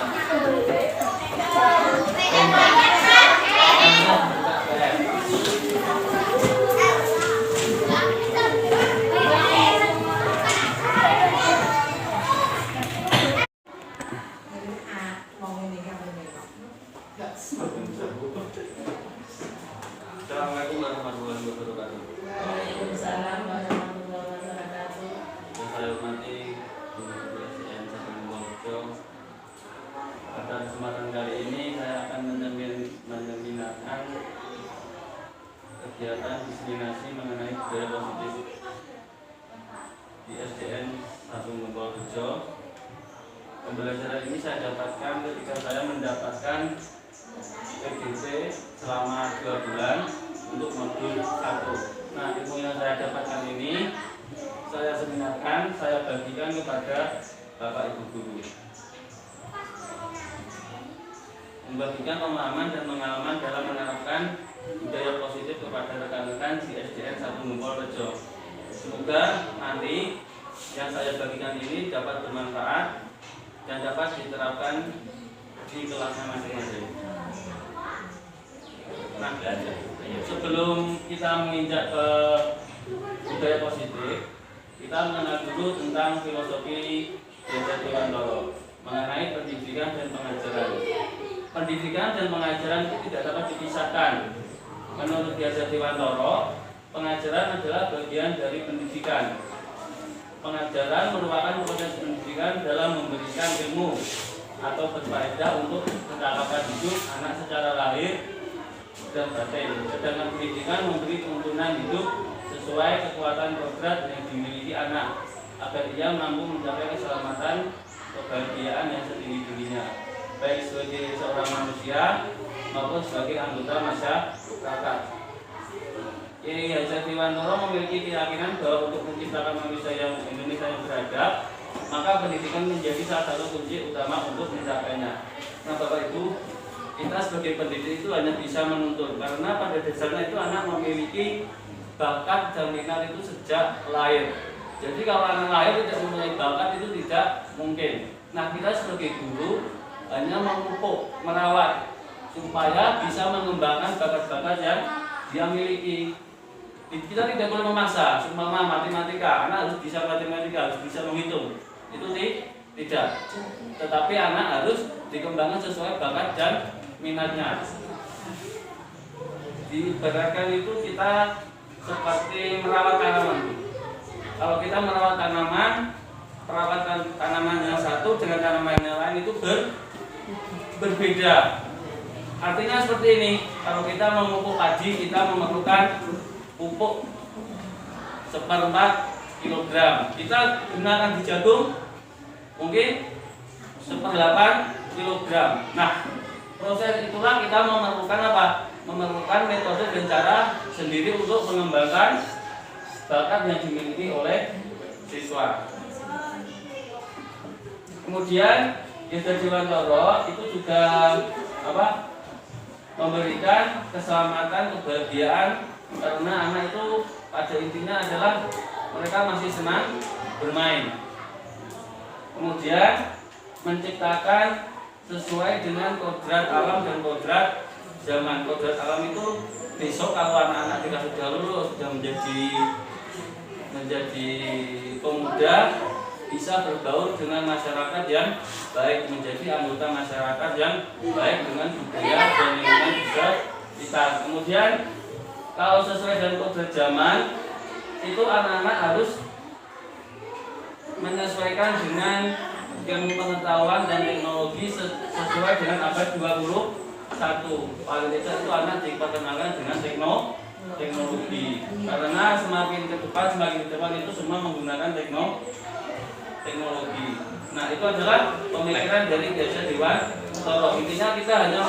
Assalamualaikum warahmatullahi wabarakatuh. Waalaikumsalam warahmatullahi wabarakatuh. Yang saya hormati Guru SDN 1 Purworejo. Pada kesempatan kali ini saya akan menyeminarkan kegiatan diseminasi mengenai budaya positif di SDN 1 Purworejo. Pembelajaran ini saya dapatkan ketika saya mendapatkan PDP selama 2 bulan untuk modul 1. Nah, ilmu yang saya dapatkan ini saya seminarkan, saya bagikan kepada Bapak Ibu guru. Membagikan pemahaman dan pengalaman dalam menerapkan budaya positif kepada rekan-rekan di SDN 1 Purworejo. Semoga nanti yang saya bagikan ini dapat bermanfaat dan dapat diterapkan di kelasnya masing-masing. Nah, sebelum kita menginjak ke budaya positif, kita mengenal dulu tentang filosofi Desa Dewantoro mengenai pendidikan dan pengajaran. Pendidikan dan pengajaran itu tidak dapat dipisahkan. Menurut Desa Dewantoro, pengajaran adalah bagian dari pendidikan. Pengajaran merupakan proses pendidikan dalam memberikan ilmu atau berfaedah untuk kecakapan hidup anak secara lahir dan batin. Sedangkan pendidikan memberi tuntunan hidup sesuai kekuatan kodrat yang dimiliki anak agar ia mampu mencapai keselamatan, kebahagiaan yang setinggi-tingginya, baik sebagai seorang manusia maupun sebagai anggota masyarakat. Kiai Hajar Dewantoro memiliki keyakinan bahwa untuk menciptakan manusia yang Indonesia yang beradab, maka pendidikan menjadi salah satu kunci utama untuk mencapainya. Nah, Bapak Ibu, kita sebagai pendidik itu hanya bisa menuntun, karena pada dasarnya itu anak memiliki bakat dan minat itu sejak lahir. Jadi kalau anak lahir tidak mempunyai bakat itu tidak mungkin. Nah, kita sebagai guru hanya memupuk, merawat supaya bisa mengembangkan bakat-bakat yang dia miliki. Kita tidak boleh memaksa, seumpama matematika, anak harus bisa matematika, harus bisa menghitung. Itu tidak. Tetapi anak harus dikembangkan sesuai bakat dan minatnya. Diibaratkan itu kita seperti merawat tanaman. Kalau kita merawat tanaman, perawatan tanaman yang satu dengan tanaman yang lain itu berbeda. Artinya seperti ini, kalau kita memupuk padi, kita memerlukan pupuk 1/4 kilogram. Kita gunakan di jagung mungkin 1/8 kilogram. Nah, proses itulah kita memerlukan apa? Memerlukan metode dan cara sendiri untuk mengembangkan bakat yang dimiliki oleh siswa. Kemudian Desa Dewantoro itu juga memberikan keselamatan, kebahagiaan, karena anak itu pada intinya adalah mereka masih senang bermain. Kemudian menciptakan sesuai dengan kodrat alam dan kodrat zaman. Kodrat alam itu besok kalau anak-anak kita sudah lulus, sudah menjadi pemuda, bisa bergaul dengan masyarakat yang baik, menjadi anggota masyarakat yang baik dengan budaya dan lingkungan juga kita. Kemudian kalau sesuai dengan kodrat zaman, itu anak-anak harus menyesuaikan dengan ilmu pengetahuan dan teknologi sesuai dengan abad 21. Paling tidak itu anak diperkenalkan dengan teknologi. Karena semakin ke depan itu semua menggunakan teknologi. Nah, itu adalah pemikiran dari Desa Dewantoro. Intinya kita hanya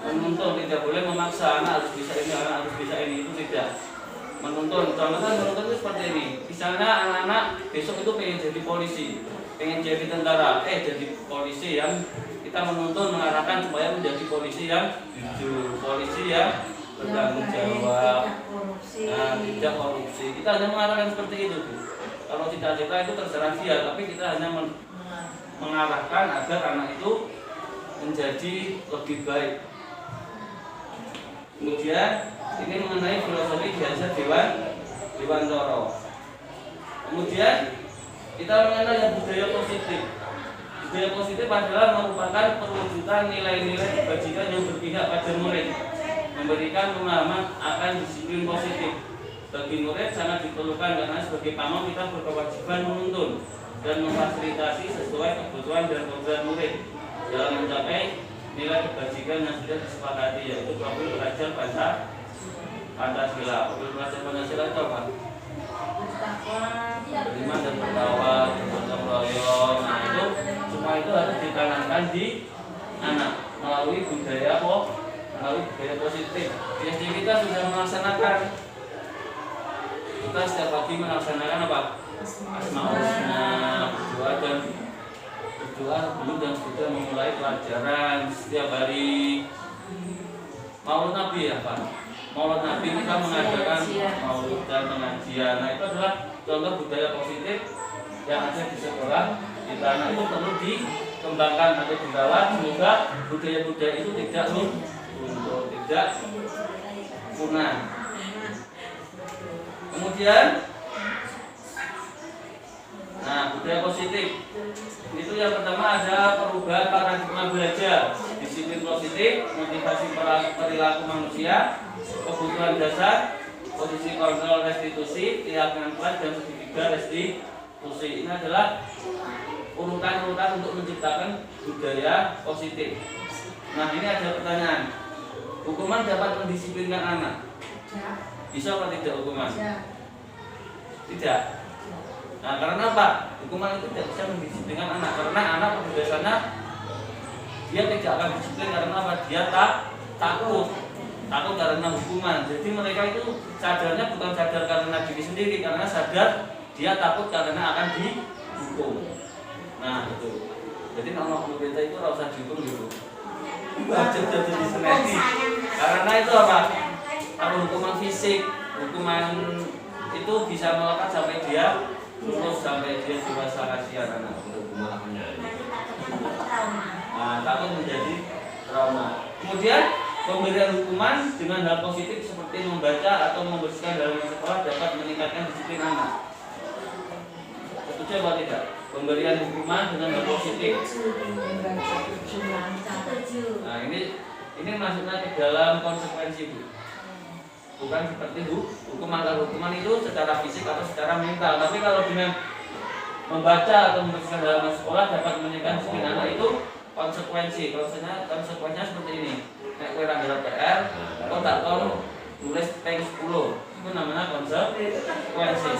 menuntun. Tidak boleh memaksa anak harus bisa ini, anak harus bisa ini, itu tidak. Menuntun, contohnya menuntun itu seperti ini. Bisa misalnya anak-anak besok itu pengen jadi polisi, pengen jadi tentara, jadi polisi yang kita menuntun mengarahkan supaya menjadi polisi yang jujur, polisi yang bertanggung jawab, tidak korupsi. Kita hanya mengarahkan seperti itu, Bu. Kalau cita-cita itu terserah dia, tapi kita hanya mengarahkan agar anak itu menjadi lebih baik. Kemudian ini mengenai filosofi dasar Dewan Toro. Kemudian kita mengenal yang budaya positif. Budaya positif adalah merupakan perwujudan nilai-nilai kebajikan yang berpihak pada murid, memberikan pemahaman akan disiplin positif. Bagi murid sangat diperlukan karena sebagai pamong kita berkewajiban menuntun dan memfasilitasi sesuai kebutuhan dan program murid dalam mencapai nilai kebajikan yang sudah disepakati, yaitu profil belajar Pancasila. Profil belajar Pancasila itu apa? Beriman dan bertakwa, bergotong royong. Nah itu semua itu harus ditanamkan di anak melalui budaya positif. Jadi kita sudah melaksanakan. Kita setiap pagi melaksanakan apa? Asmaul Husna, berdoa sebelum dan sudah memulai pelajaran setiap hari. Maulid Nabi ya Pak. Maulid Nabi kita mengadakan maulid dan pengajian. Nah itu adalah contoh budaya positif yang ada di sekolah kita. Nah itu perlu dikembangkan atau dirawat. Semoga budaya-budaya itu tidak punah. Kemudian, budaya positif itu yang pertama ada perubahan paradigma belajar, disiplin positif, motivasi perilaku manusia, kebutuhan dasar, posisi kontrol restitusi, keyakinan kuat, dan segitiga restitusi. Ini adalah urutan-urutan untuk menciptakan budaya positif. Nah ini ada pertanyaan, hukuman dapat mendisiplinkan anak? Bisa atau tidak hukuman? Tidak. Nah karena apa? Hukuman itu tidak bisa mendisiplinkan anak. Karena anak pada dasarnya dia tidak akan disiplin karena apa? Dia takut karena hukuman. Jadi mereka itu sadarnya bukan sadar karena diri sendiri, karena sadar dia takut karena akan dihukum. Nah itu. Jadi nama pemerintah itu harus dihukum gitu. Wajib jadi diseneni. Karena itu apa? Kalau hukuman fisik, hukuman itu bisa melekat sampai dia lulus, sampai dia dewasa. Kasihan anak. Nah, takut menjadi trauma. Kemudian pemberian hukuman dengan hal positif seperti membaca atau membersihkan dalam sekolah dapat meningkatkan disiplin anak. Setuju atau tidak? Pemberian hukuman dengan hal positif. Nah, ini masuknya ke dalam konsekuensi, Bu. Bukan seperti hukuman. Kalau hukuman itu secara fisik atau secara mental, tapi kalau dengan membaca atau membersihkan dalam sekolah dapat meningkatkan disiplin anak, itu konsekuensinya seperti ini. Nek kowe ra ngarep PR, kok tak tau nulis peng 10. Itu namanya konsekuensi.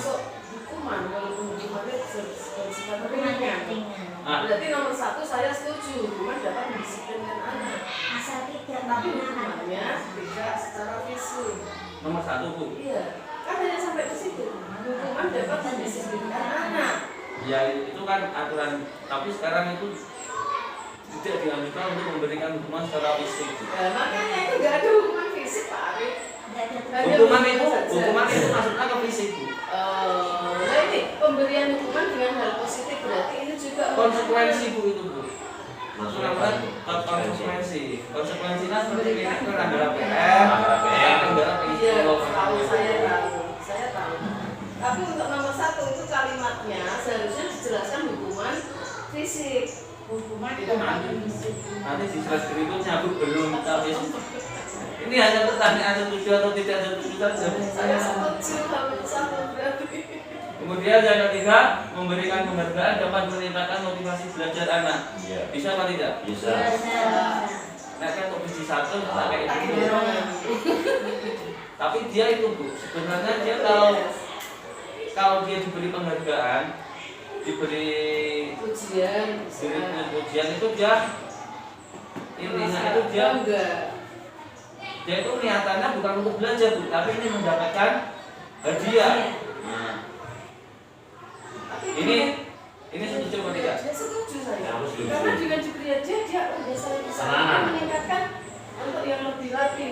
Hukuman, walaupun hukumannya bersifat ringan. Berarti nomor 1 saya setuju, hukuman dapat mendisiplinkan anak. Tapi hukumannya tidak secara fisik. Nomor 1, Bu. Iya, kan hanya sampai ke situ. Hukuman dapat mendisiplinkan anak. Ya itu kan aturan, tapi sekarang itu tidak dianjurkan untuk memberikan hukuman secara fisik. Ya, makanya itu nggak ada hukuman fisik, Pak Arif. Hukuman itu masuknya ke fisik, Bu. Nah ini pemberian hukuman dengan hal positif berarti ini juga konsekuensi, Bu, itu, Bu. Konsekuensinya seperti ini, kan ada PR, ada iya, tahu, saya tahu. Tapi untuk nomor 1 itu kalimatnya seharusnya dijelaskan hukuman fisik. Hukuman itu nanti di slide berikutnya, Bu, belum tapi ini hanya pertanyaan setuju atau tidak setuju saja. Saya setuju, satu berarti. Kemudian yang ketiga, memberikan penghargaan dapat meningkatkan motivasi belajar anak. Bisa atau tidak? Bisa. Nah, kan komisi 1 tak kayak gitu. Tapi dia itu, Bu, sebenarnya dia kalau dia diberi penghargaan, diberi pujian itu dia intinya itu dia itu niatannya bukan untuk belajar, Bu, tapi ini mendapatkan hadiah. Nah, Ini setuju atau tidak? Ya setuju saya. Ya, aku setuju. Karena dengan diberi aja dia bisa meningkatkan untuk yang lebih lagi,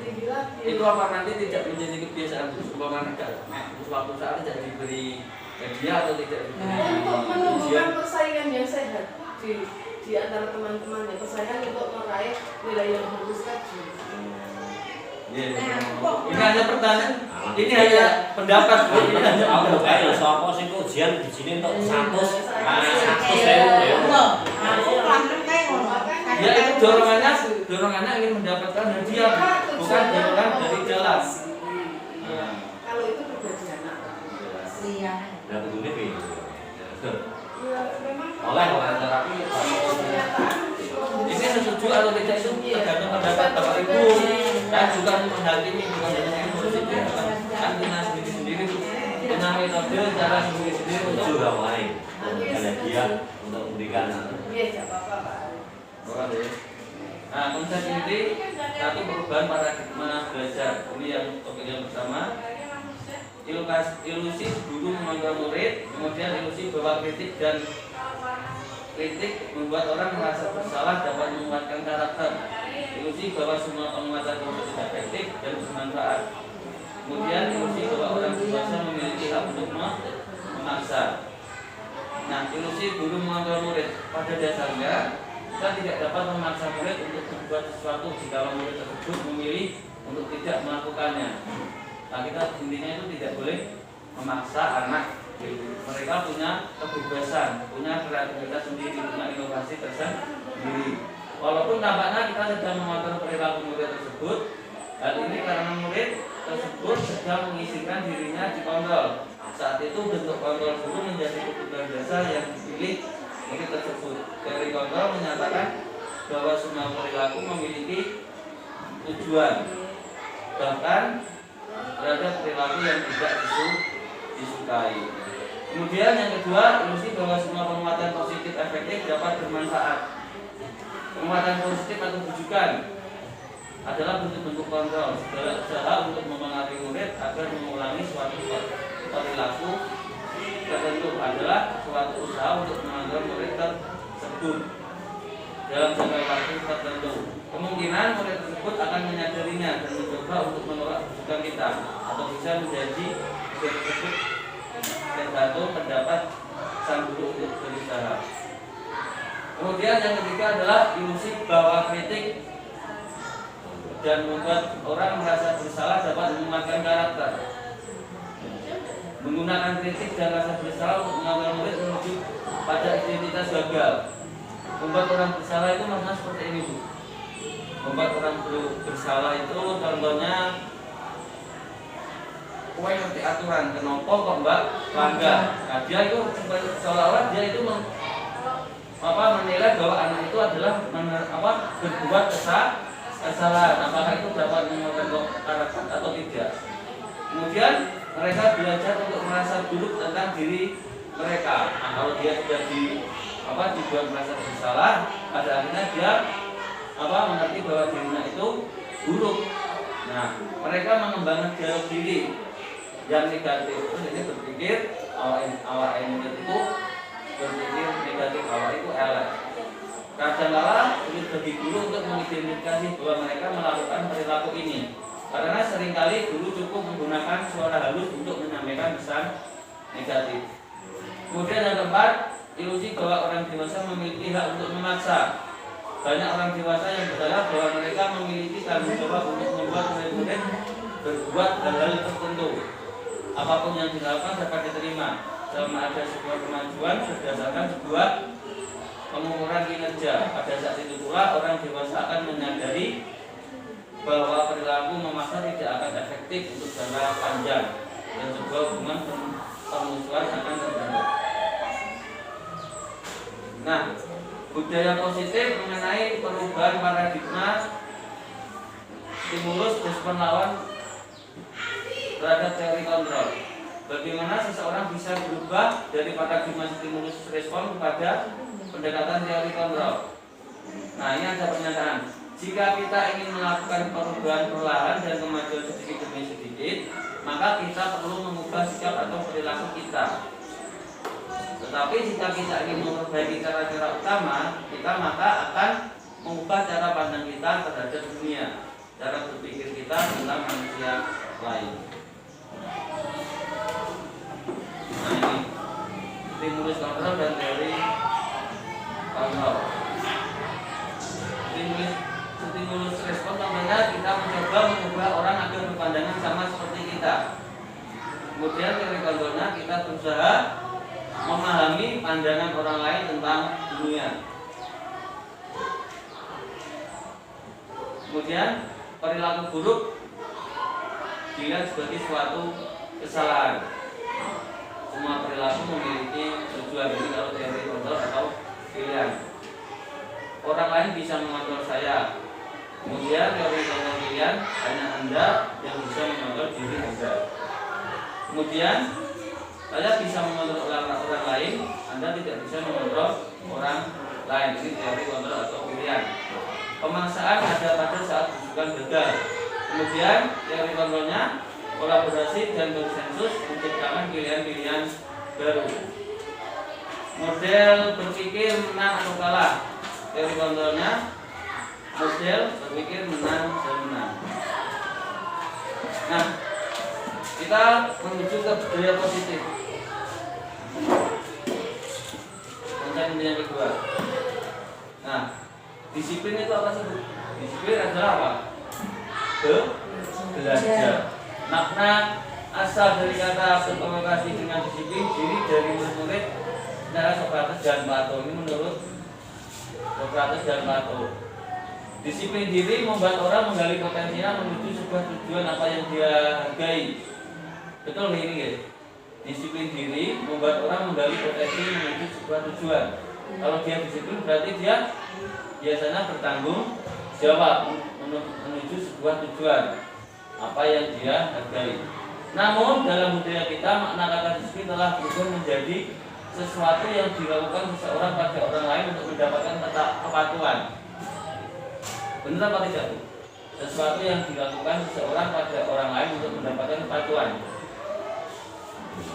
lebih lagi. Itu apa nanti tidak menjadi kebiasaan umpama suatu saat tidak diberi hadiah atau tidak diberi Untuk ujian? menumbuhkan persaingan yang sehat di antara teman-temannya, persaingan untuk meraih nilai yang bagus tadi. Ini hanya pertanyaan, ini hanya pendapat, ini hanya Aku pendapat. kayak sapa sing kok ujian di sini untuk 100 100 Ya itu dorongannya ingin mendapatkan hadiah, bukan dorongan dari jalan. Nah, Kalau itu pribadi anak. Nah, betulnya piye? Ya memang Oleh tapi ini setuju atau tidak itu tergantung pendapat Bapak Ibu. Saya juga menghakimi bukan hanya yang positif, kan kita sendiri-sendiri punya metode cara sendiri-sendiri untuk untuk orang lain. Karena dia untuk memberikan iya enggak apa-apa, Pak. orang ya. Nah, konsep inti satu perubahan paradigma belajar. Ini yang topik yang pertama. Ilusi guru mengontrol murid, kemudian ilusi bahwa kritik membuat orang merasa bersalah dapat menguatkan karakter. Ilusi bahwa semua penguatan positif efektif dan bermanfaat. Kemudian ilusi bahwa orang dewasa memiliki hak untuk memaksa. Nah, ilusi guru mengontrol murid pada dasarnya kita tidak dapat memaksa murid untuk berbuat sesuatu jika murid tersebut memilih untuk tidak melakukannya. Nah, kita intinya itu tidak boleh memaksa anak. Mereka punya kebebasan, punya kreativitas sendiri, punya inovasi tersendiri. Walaupun tampaknya kita sedang mengatur perilaku murid tersebut, hal ini karena murid tersebut sedang mengizinkan dirinya dikontrol. Saat itu bentuk kontrol guru menjadi kebutuhan dasar yang dipilih murid tersebut. Teori kontrol menyatakan bahwa semua perilaku memiliki tujuan, bahkan terhadap perilaku yang tidak disukai. Kemudian yang kedua, ilusi bahwa semua penguatan positif efektif dapat bermanfaat. Penguatan positif atau bujukan adalah bentuk-bentuk kontrol segala usaha untuk mempengaruhi murid agar mengulangi suatu perilaku tertentu adalah suatu usaha untuk mengontrol murid tersebut dalam jangka waktu tertentu. Kemungkinan murid tersebut akan menyadarinya dan mencoba untuk menolak bujukan kita atau bisa menjadi murid tersebut tergantung pendapat sang guru untuk berusaha. Kemudian yang ketiga adalah ilusi bahwa kritik dan membuat orang merasa bersalah dapat menguatkan karakter. Menggunakan kritik dan rasa bersalah untuk mengontrol murid menuju pada identitas gagal. Membuat orang bersalah itu maksudnya seperti ini, Bu. Membuat orang bersalah itu contohnya kowe ngerti aturan, kenapa kok Mbak langgar? Nah, dia itu seolah-olah dia itu menilai bahwa anak itu adalah berbuat kesalahan. Apakah itu dapat menguatkan karakter atau tidak? Kemudian mereka belajar untuk merasa buruk tentang diri mereka. Nah, kalau dia sudah dibuat merasa bersalah, pada akhirnya dia mengerti bahwa dirinya itu buruk. Nah, mereka mengembangkan dialog diri yang negatif. Terus ini berpikir awak ini itu berpikir negatif, awak itu elek. Kadang-kala sulit bagi guru untuk mengidentifikasi bahwa mereka melakukan perilaku ini, karena seringkali guru cukup menggunakan suara halus untuk menyampaikan pesan negatif. Kemudian yang keempat, ilusi bahwa orang dewasa memiliki hak untuk memaksa. Banyak orang dewasa yang berharap bahwa mereka memiliki tanggung jawab untuk membuat murid-murid berbuat hal-hal tertentu. Apapun yang dilakukan dapat diterima selama ada sebuah kemajuan berdasarkan sebuah pengukuran kinerja. Pada saat itu pula orang dewasa akan menyadari bahwa perilaku memaksa tidak akan efektif untuk jangka panjang dan sebuah hubungan permusuhan akan terbentuk. Nah, budaya positif mengenai perubahan paradigma stimulus respon lawan terhadap teori kontrol. Bagaimana seseorang bisa berubah dari paradigma stimulus respon kepada pendekatan teori kontrol? Nah, ini ada pernyataan. Jika kita ingin melakukan perubahan perlahan dan kemajuan sedikit demi sedikit, maka kita perlu mengubah sikap atau perilaku kita. Tetapi jika kita ingin memperbaiki cara-cara utama, kita maka akan mengubah cara pandang kita terhadap dunia, cara berpikir kita tentang manusia lain. Nah ini stimulus kontrol dan teori kontrol. Stimulus respon contohnya kita mencoba mengubah orang agar berpandangan sama seperti kita. Kemudian teori kontrolnya kita berusaha memahami pandangan orang lain tentang dunia. Kemudian perilaku buruk dilihat sebagai suatu kesalahan. Semua perilaku memiliki tujuan. Ini kalau teori kontrol atau pilihan. Orang lain bisa mengontrol saya. Kemudian teori kontrol pilihan, hanya Anda yang bisa mengontrol diri Anda. Kemudian saya bisa mengontrol orang lain, Anda tidak bisa mengontrol orang lain. Ini teori kontrol atau pilihan. Pemaksaan ada pada saat bukan gagal. Kemudian teori kontrolnya kolaborasi dan konsensus menciptakan pilihan-pilihan baru. Model berpikir menang atau kalah. Teori kontrolnya model berpikir menang dan menang. Nah, kita menuju ke budaya positif. Konsep yang kedua. Nah, disiplin itu apa sih? Disiplin adalah apa? Belajar. Makna asal dari kata berkomunikasi dengan disiplin diri dari murid adalah Sokrates dan Plato. Ini menurut Sokrates dan Plato. Disiplin diri membuat orang menggali potensinya menuju sebuah tujuan apa yang dia hargai. Betul ini guys. Disiplin diri membuat orang menggali potensi menuju sebuah tujuan. Kalau dia disiplin berarti dia biasanya bertanggung jawab menuju sebuah tujuan apa yang dia hargai. Namun dalam budaya kita makna kata disiplin telah berubah menjadi sesuatu yang dilakukan seseorang pada orang lain untuk mendapatkan kepatuhan. Benar apa tidak? Sesuatu yang dilakukan seseorang pada orang lain untuk mendapatkan kepatuhan.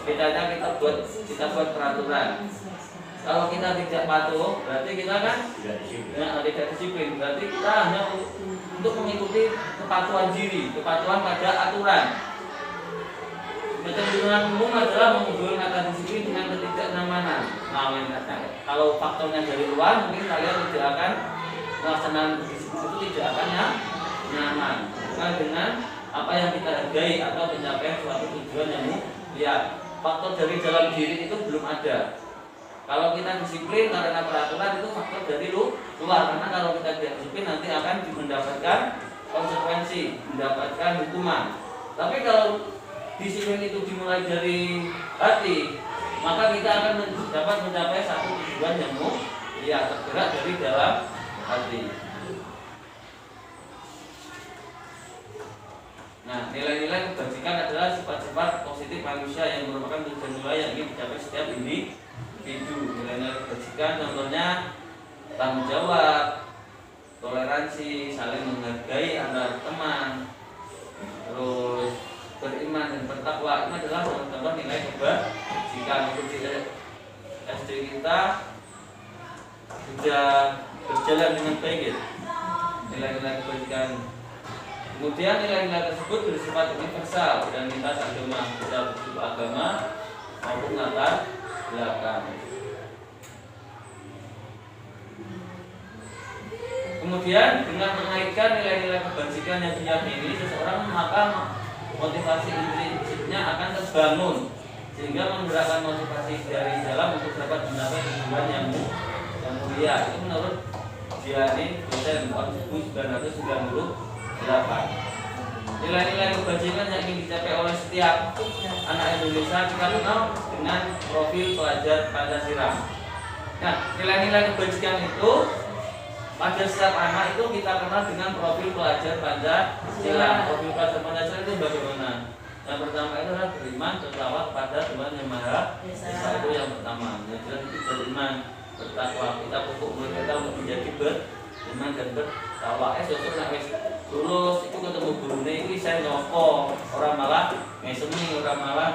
Bedanya kita buat peraturan. Kalau kita tidak patuh, berarti kita kan tidak disiplin. Berarti kita hanya untuk mengikuti kepatuhan diri, kepatuhan pada aturan. Kecenderungan umum adalah menghubungkan kata disiplin dengan ketidaknyamanan. Nah, kalau faktornya dari luar, mungkin kalian tidak akan melaksanakan disiplin itu tidak akan nyaman. Bukan dengan apa yang kita hargai atau pencapaian suatu tujuan yang mulia. Faktor dari dalam diri itu belum ada. Kalau kita disiplin karena peraturan itu faktor dari luar. Karena kalau kita tidak disiplin nanti akan mendapatkan konsekuensi, mendapatkan hukuman. Tapi kalau disiplin itu dimulai dari hati, maka kita akan dapat mencapai satu tujuan yang mulia tergerak dari dalam hati. Nah, nilai-nilai kebajikan adalah sifat-sifat positif manusia yang merupakan tujuan mulia yang ingin dicapai setiap individu. Nilai-nilai kebajikan contohnya tanggung jawab, toleransi, saling menghargai antar teman, terus beriman dan bertakwa. Ini adalah contoh nilai kebajikan. Untuk di SD kita sudah berjalan dengan baik ya, nilai-nilai kebajikan. Kemudian nilai-nilai tersebut bersifat universal dan lintas agama, bisa bersifat agama maupun latar belakang. Kemudian dengan mengaitkan nilai-nilai kebajikan yang diyakini seseorang, maka motivasi intrinsiknya akan terbangun sehingga menggerakkan motivasi dari dalam untuk dapat mencapai tujuan yang mulia. Itu menurut Gianni dosen tahun 1998. Nilai-nilai kebajikan yang ingin dicapai oleh setiap anak Indonesia kita kenal dengan profil pelajar Pancasila. Nah, nilai-nilai kebajikan itu pada setiap anak itu kita kenal dengan profil pelajar Pancasila. Profil pelajar Pancasila itu bagaimana? Yang pertama itu adalah beriman, bertawakal pada Tuhan Yang Maha Esa. Itu yang pertama. Yang kedua itu beriman, bertakwa. Kita pupuk murid kita untuk menjadi beriman dan bertakwa. Sesuk nek wis lulus itu ketemu gurune iki saya nyopo, orang malah ngesemi, orang malah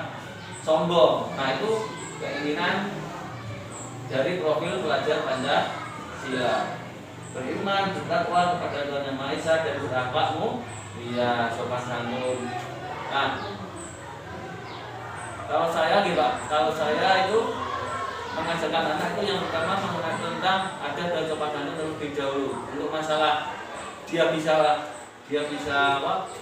sombong. Nah, itu keinginan dari profil pelajar Pancasila. Beriman, bertakwa kepada Tuhan Yang Maha Esa dan berakhlak mulia, sopan santun. Nah, kalau saya gitu Pak, kalau saya itu mengajarkan anak itu yang pertama mengenai tentang adat dan sopan santun terlebih dahulu. Untuk masalah dia bisa apa?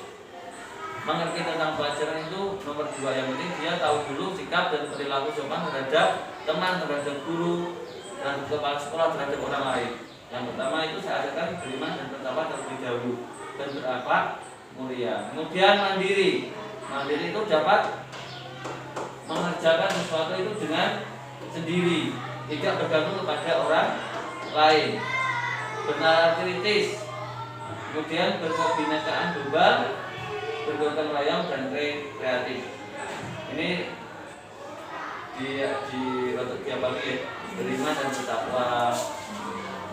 Mengerti tentang pelajaran itu nomor 2, yang penting dia tahu dulu sikap dan perilaku sopan terhadap teman, terhadap guru, terhadap kepala sekolah, terhadap orang lain. Yang pertama itu saya ajarkan beriman dan bertakwa terlebih dahulu dan berakhlak mulia. Kemudian mandiri. Mandiri itu dapat mengerjakan sesuatu itu dengan sendiri, tidak bergantung kepada orang lain. Benar kritis. Kemudian berkebinekaan global, bergotong royong dan kreatif. Ini di rotok tiap pagi ya. Beriman dan bertakwa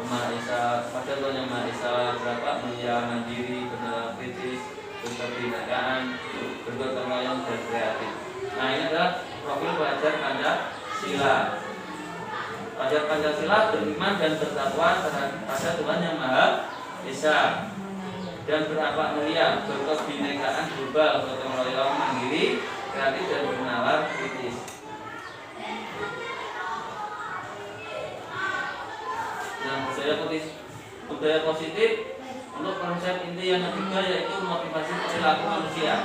Maha Esa, pada Tuhan Yang Maha Esa, berapa mulia, mandiri, benar kritis, berkebinekaan, bergotong royong dan kreatif. Nah, ini adalah profil pelajar Pancasila. Pelajar Pancasila beriman dan bertakwa pada Tuhan Yang Maha Esa dan berakhlak mulia, berkebinekaan global, bergotong royong, mandiri, kreatif dan bernalar kritis. Yang budaya positif untuk konsep inti yang ketiga yaitu motivasi perilaku manusia.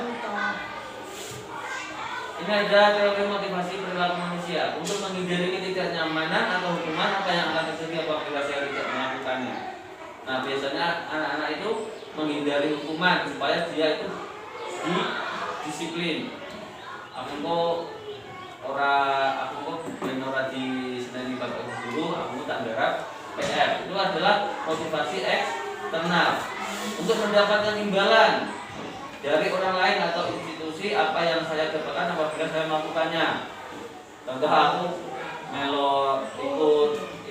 Ini ada teori motivasi perilaku manusia untuk menghindari ketidaknyamanan atau hukuman apa yang akan terjadi apabila saya tidak melakukannya. Nah, biasanya anak-anak itu menghindari hukuman supaya dia itu disiplin. Aku kok di seneni bapak guru, aku tak garap PR. Itu adalah motivasi eksternal untuk mendapatkan imbalan dari orang lain atau institusi apa yang saya dapatkan apabila saya melakukannya. Contoh aku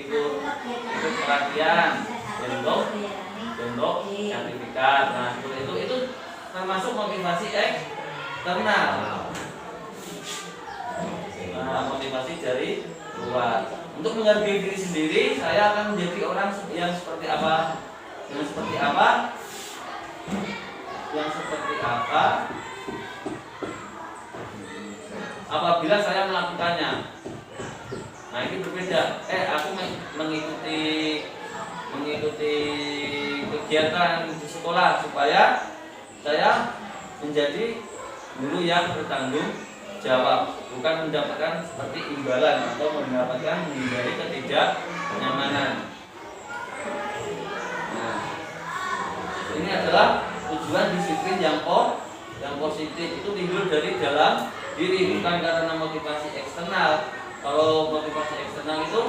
ikut pelatihan bentuk sertifikat. Nah, itu termasuk motivasi eksternal. Nah, motivasi dari luar. Untuk menghargai diri sendiri, saya akan menjadi orang yang seperti apa? Apabila saya melakukannya. Nah, ini berbeda. Aku mengikuti kegiatan di sekolah supaya saya menjadi guru yang bertanggung jawab, bukan mendapatkan seperti imbalan atau mendapatkan menghindari ketidaknyamanan. Nah, ini adalah tujuan disiplin yang positif itu timbul dari dalam diri, bukan karena motivasi eksternal. Kalau motivasi eksternal itu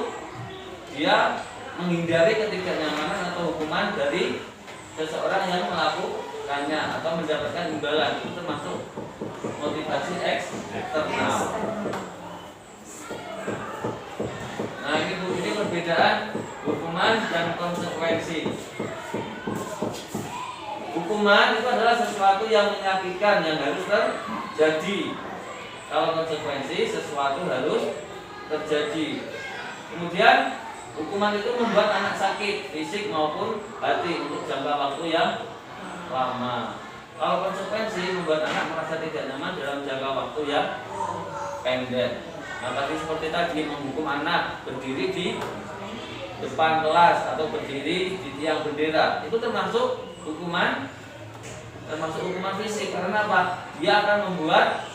dia menghindari ketidaknyamanan atau hukuman dari seseorang yang melakukannya atau mendapatkan imbalan, itu termasuk motivasi eksternal. Nah, ini perbedaan hukuman dan konsekuensi. Hukuman itu adalah sesuatu yang menyakitkan yang harus terjadi. Kalau konsekuensi sesuatu harus terjadi. Kemudian hukuman itu membuat anak sakit fisik maupun hati untuk jangka waktu yang lama. Kalau konsekuensi membuat anak merasa tidak nyaman dalam jangka waktu yang pendek. Nah, tadi seperti tadi menghukum anak berdiri di depan kelas atau berdiri di tiang bendera, itu termasuk hukuman fisik. Karena apa? Dia akan membuat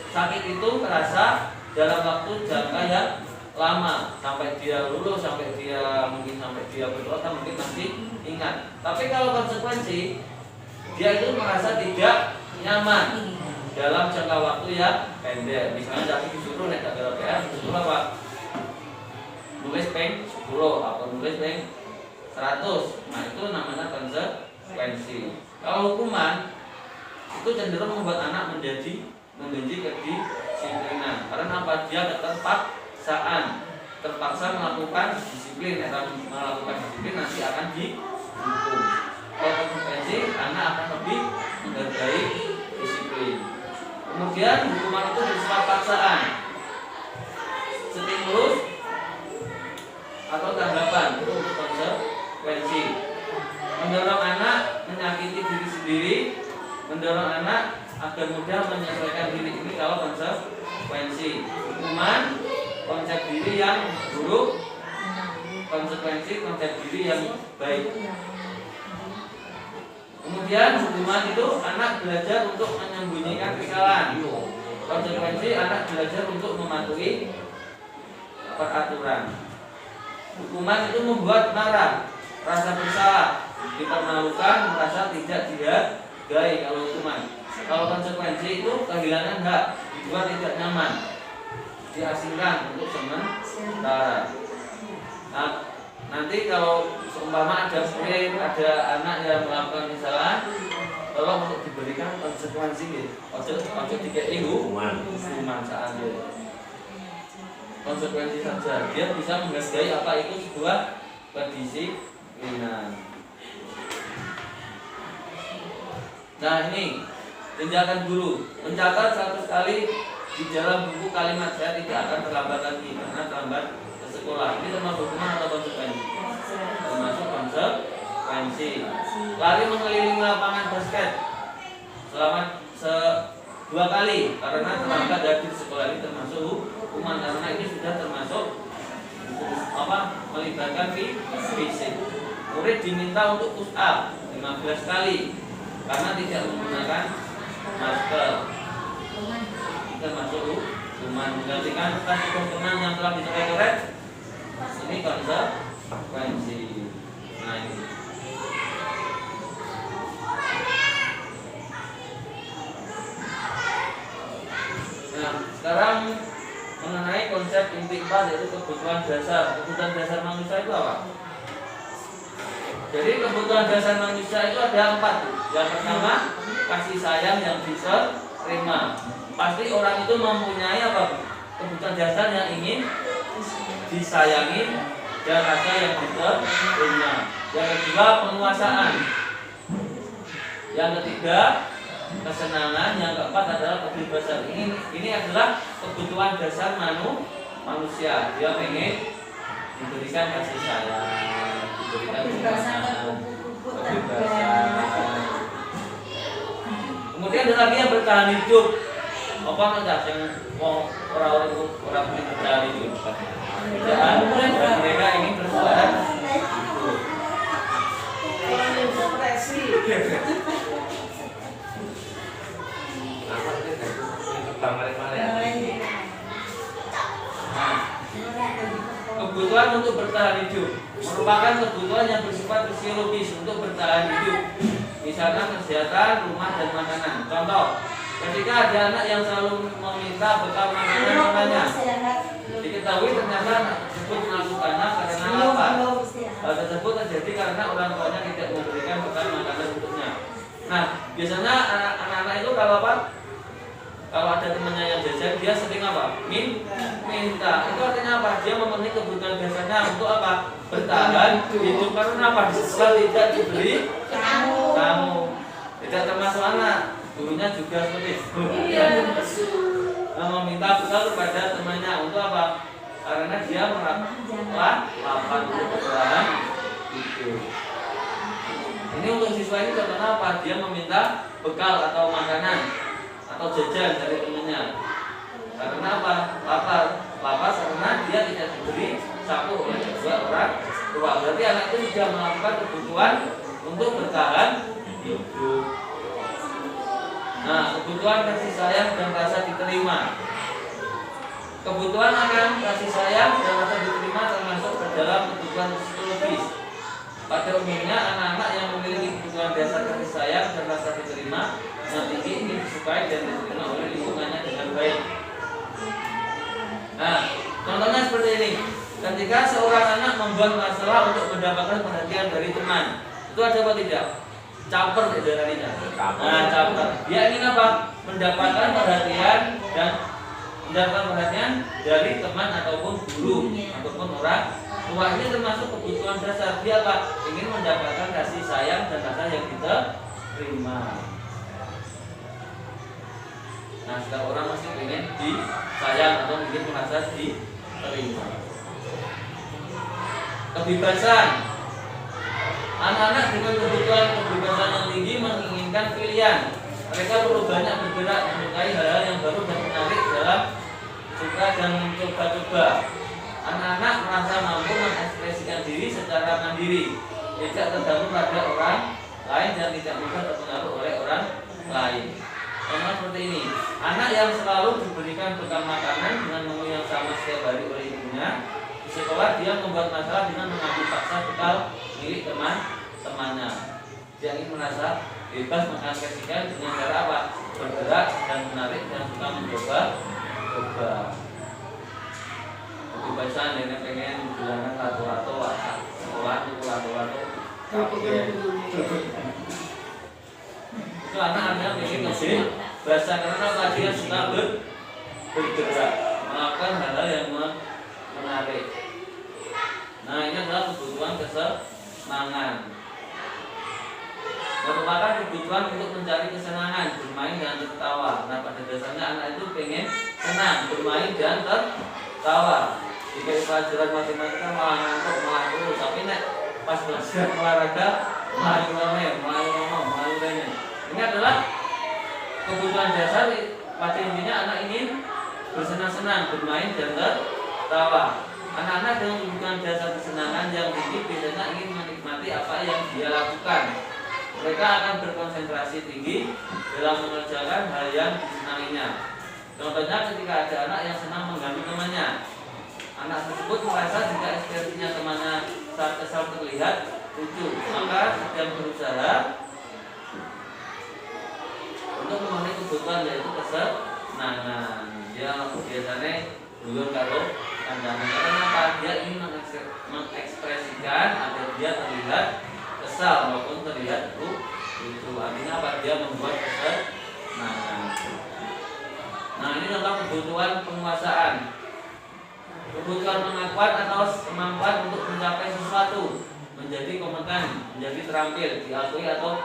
sakit itu terasa dalam waktu jangka yang lama, sampai dia lulus, sampai dia berdoa, mungkin nanti ingat. Tapi kalau konsekuensi, dia itu merasa tidak nyaman dalam jangka waktu yang pendek. Misalnya tadi disuruh naik gara PR, disuruh apa? Nulis peng 10 atau nulis peng 100. Nah, itu namanya konsekuensi. Kalau hukuman itu cenderung membuat anak membenci kedisiplinan. Karena apa? Dia terpaksa melakukan disiplin. Melakukan disiplin nanti akan dihukum. Kalau konsekuensi, anak akan lebih menghargai disiplin. Kemudian hukuman itu bersifat paksaan. Stimulus konsekuensi. Hukuman, konsep diri yang buruk, konsekuensi, konsep diri yang baik. Kemudian hukuman itu anak belajar untuk menyembunyikan kesalahan. Konsekuensi anak belajar untuk mematuhi peraturan. Hukuman itu membuat marah, rasa bersalah, dipermalukan, merasa tidak dihargai kalau hukuman. Kalau konsekuensi itu kehilangan hak, dibuat tidak nyaman, diasingkan untuk sementara. Nah, nanti kalau seumpama ada murid, ada anak yang melakukan kesalahan, tolong untuk diberikan konsekuensi gitu. Ojo dikei hukuman saja. Konsekuensi saja. Dia bisa menghargai apa itu sebuah kedisiplinan. Nah ini tindakan guru mencatat 100 kali di dalam buku kalimat saya tidak akan terlambat lagi karena terlambat ke sekolah. Ini termasuk hukuman atau konsekuensi? Termasuk konsekuensi. Lari mengelilingi lapangan basket selama 2 kali karena terlambat dari sekolah, ini termasuk hukuman karena ini sudah termasuk melibatkan fisik. Murid diminta untuk push up 15 kali karena tidak menggunakan masker. Termasuk hukuman. Menggantikan kertas hukum teman yang telah dicoret-coret, ini konsekuensi. Nah ini. Nah sekarang mengenai konsep inti 4 yaitu kebutuhan dasar. Kebutuhan dasar manusia itu apa? Jadi kebutuhan dasar manusia itu ada 4. Yang pertama, kasih sayang yang diterima. Pasti orang itu mempunyai apa? Kebutuhan dasar yang ingin disayangi dan rasa yang diterima. Yang kedua, penguasaan. Yang ketiga, kesenangan. Yang keempat adalah kebebasan. Ini adalah kebutuhan dasar manusia. Dia ingin diberikan kasih sayang, diberikan kebebasan. Kemudian ada lagi yang bertahan hidup. Apa enggak yang orang ini bertahan hidup? Dan mereka ingin bertahan hidup. Orang yang depresi. Kebutuhan untuk bertahan hidup merupakan kebutuhan yang bersifat fisiologis untuk bertahan hidup. Misalkan kesehatan, rumah, dan makanan. Contoh, ketika ada anak yang selalu meminta bekal makanan temannya, diketahui ternyata anak tersebut melakukannya karena apa? Hal tersebut terjadi karena orang tuanya tidak memberikan bekal makanan untuknya. Nah, biasanya anak-anak itu kalau apa? Kalau ada temannya yang jajan, dia sering apa? Minta. Itu artinya apa? Dia memenuhi kebutuhan dasarnya untuk apa? Bertahan hidup. Karena apa? Setelah tidak diberi kamu. Tidak termasuk anak. Gurunya juga seperti itu. Meminta bekal kepada temannya untuk apa? Karena dia melakukan lapar untuk bertahan hidup. Ini untuk siswa ini contohnya apa? Dia meminta bekal atau makanan atau jajan dari temannya. Karena apa? Lapar karena dia tidak diberi sapu oleh kedua orang tua. Berarti anak itu sudah melakukan kebutuhan untuk bertahan hidup. Nah, kebutuhan kasih sayang dan rasa diterima. Kebutuhan akan kasih sayang dan rasa diterima termasuk ke dalam kebutuhan psikologis. Pada umumnya anak-anak yang memiliki kebutuhan dasar kasih sayang dan rasa diterima memiliki ingin disukai dan diterima oleh lingkungannya dengan baik. Nah, contohnya seperti ini. Ketika seorang anak membuat masalah untuk mendapatkan perhatian dari teman, itu ada apa tidak? Caper tidak darinya. Nah, caper. Dia ingin apa? Mendapatkan perhatian dari teman ataupun guru ataupun orang tua. Ini termasuk kebutuhan dasar. Dia apa? Ingin mendapatkan kasih sayang dan rasa yang diterima. Nah, setiap orang masih ingin disayang atau ingin merasa diterima. Kebebasan. Anak-anak dengan kebutuhan kebebasan yang tinggi menginginkan pilihan. Mereka perlu banyak bergerak, menyukai hal-hal yang baru dan menarik dalam coba. Anak-anak merasa mampu mengekspresikan diri secara mandiri, tidak tergantung pada orang lain dan tidak mudah terpengaruh oleh orang lain. Contoh seperti ini, anak yang selalu diberikan bekal makanan dengan menu yang sama setiap hari oleh ibunya, di sekolah dia membuat masalah dengan mengambil paksa bekal milik teman-temannya. Dia ingin merasa bebas mengekspresikan dengan cara apa? Bergerak dan menarik dan suka mencoba. Di bahasa nenek pengen bulanan lato-lato sekolah itu lato-lato. Itu anak-anak pengen ngasih bahasa karena apa dia suka bergerak, melakukan hal-hal yang menarik. Nah ini adalah kebutuhan kesenangan. Merupakan kebutuhan untuk mencari kesenangan, bermain dan tertawa. Nah pada dasarnya anak itu pengen senang, bermain dan tertawa. Jika pelajaran matematika malah ngantuk, malah terus. Tapi nek pas belajar olahraga malah ngomong. Ini adalah kebutuhan dasar. Pada intinya anak ingin bersenang-senang, bermain dan tertawa. Anak-anak dengan kebutuhan dasar kesenangan yang tinggi biasanya ingin menikmati apa yang dia lakukan. Mereka akan berkonsentrasi tinggi dalam mengerjakan hal yang disenanginya. Contohnya ketika ada anak yang senang mengganggu temannya. Anak tersebut merasa jika ekspresinya temannya saat kesal terlihat lucu, maka sedang berusaha untuk memenuhi kebutuhan yaitu kesenangan. Dia biasanya dulur karo kandangan karena apa? Dia ingin mengekspresikan agar dia terlihat kesal maupun terlihat lucu. Artinya apa? Dia membuat kesenangan. Nah ini tentang kebutuhan penguasaan. Kebutuhan pengakuan atau kemampuan untuk mencapai sesuatu, menjadi kompeten, menjadi terampil, diakui atau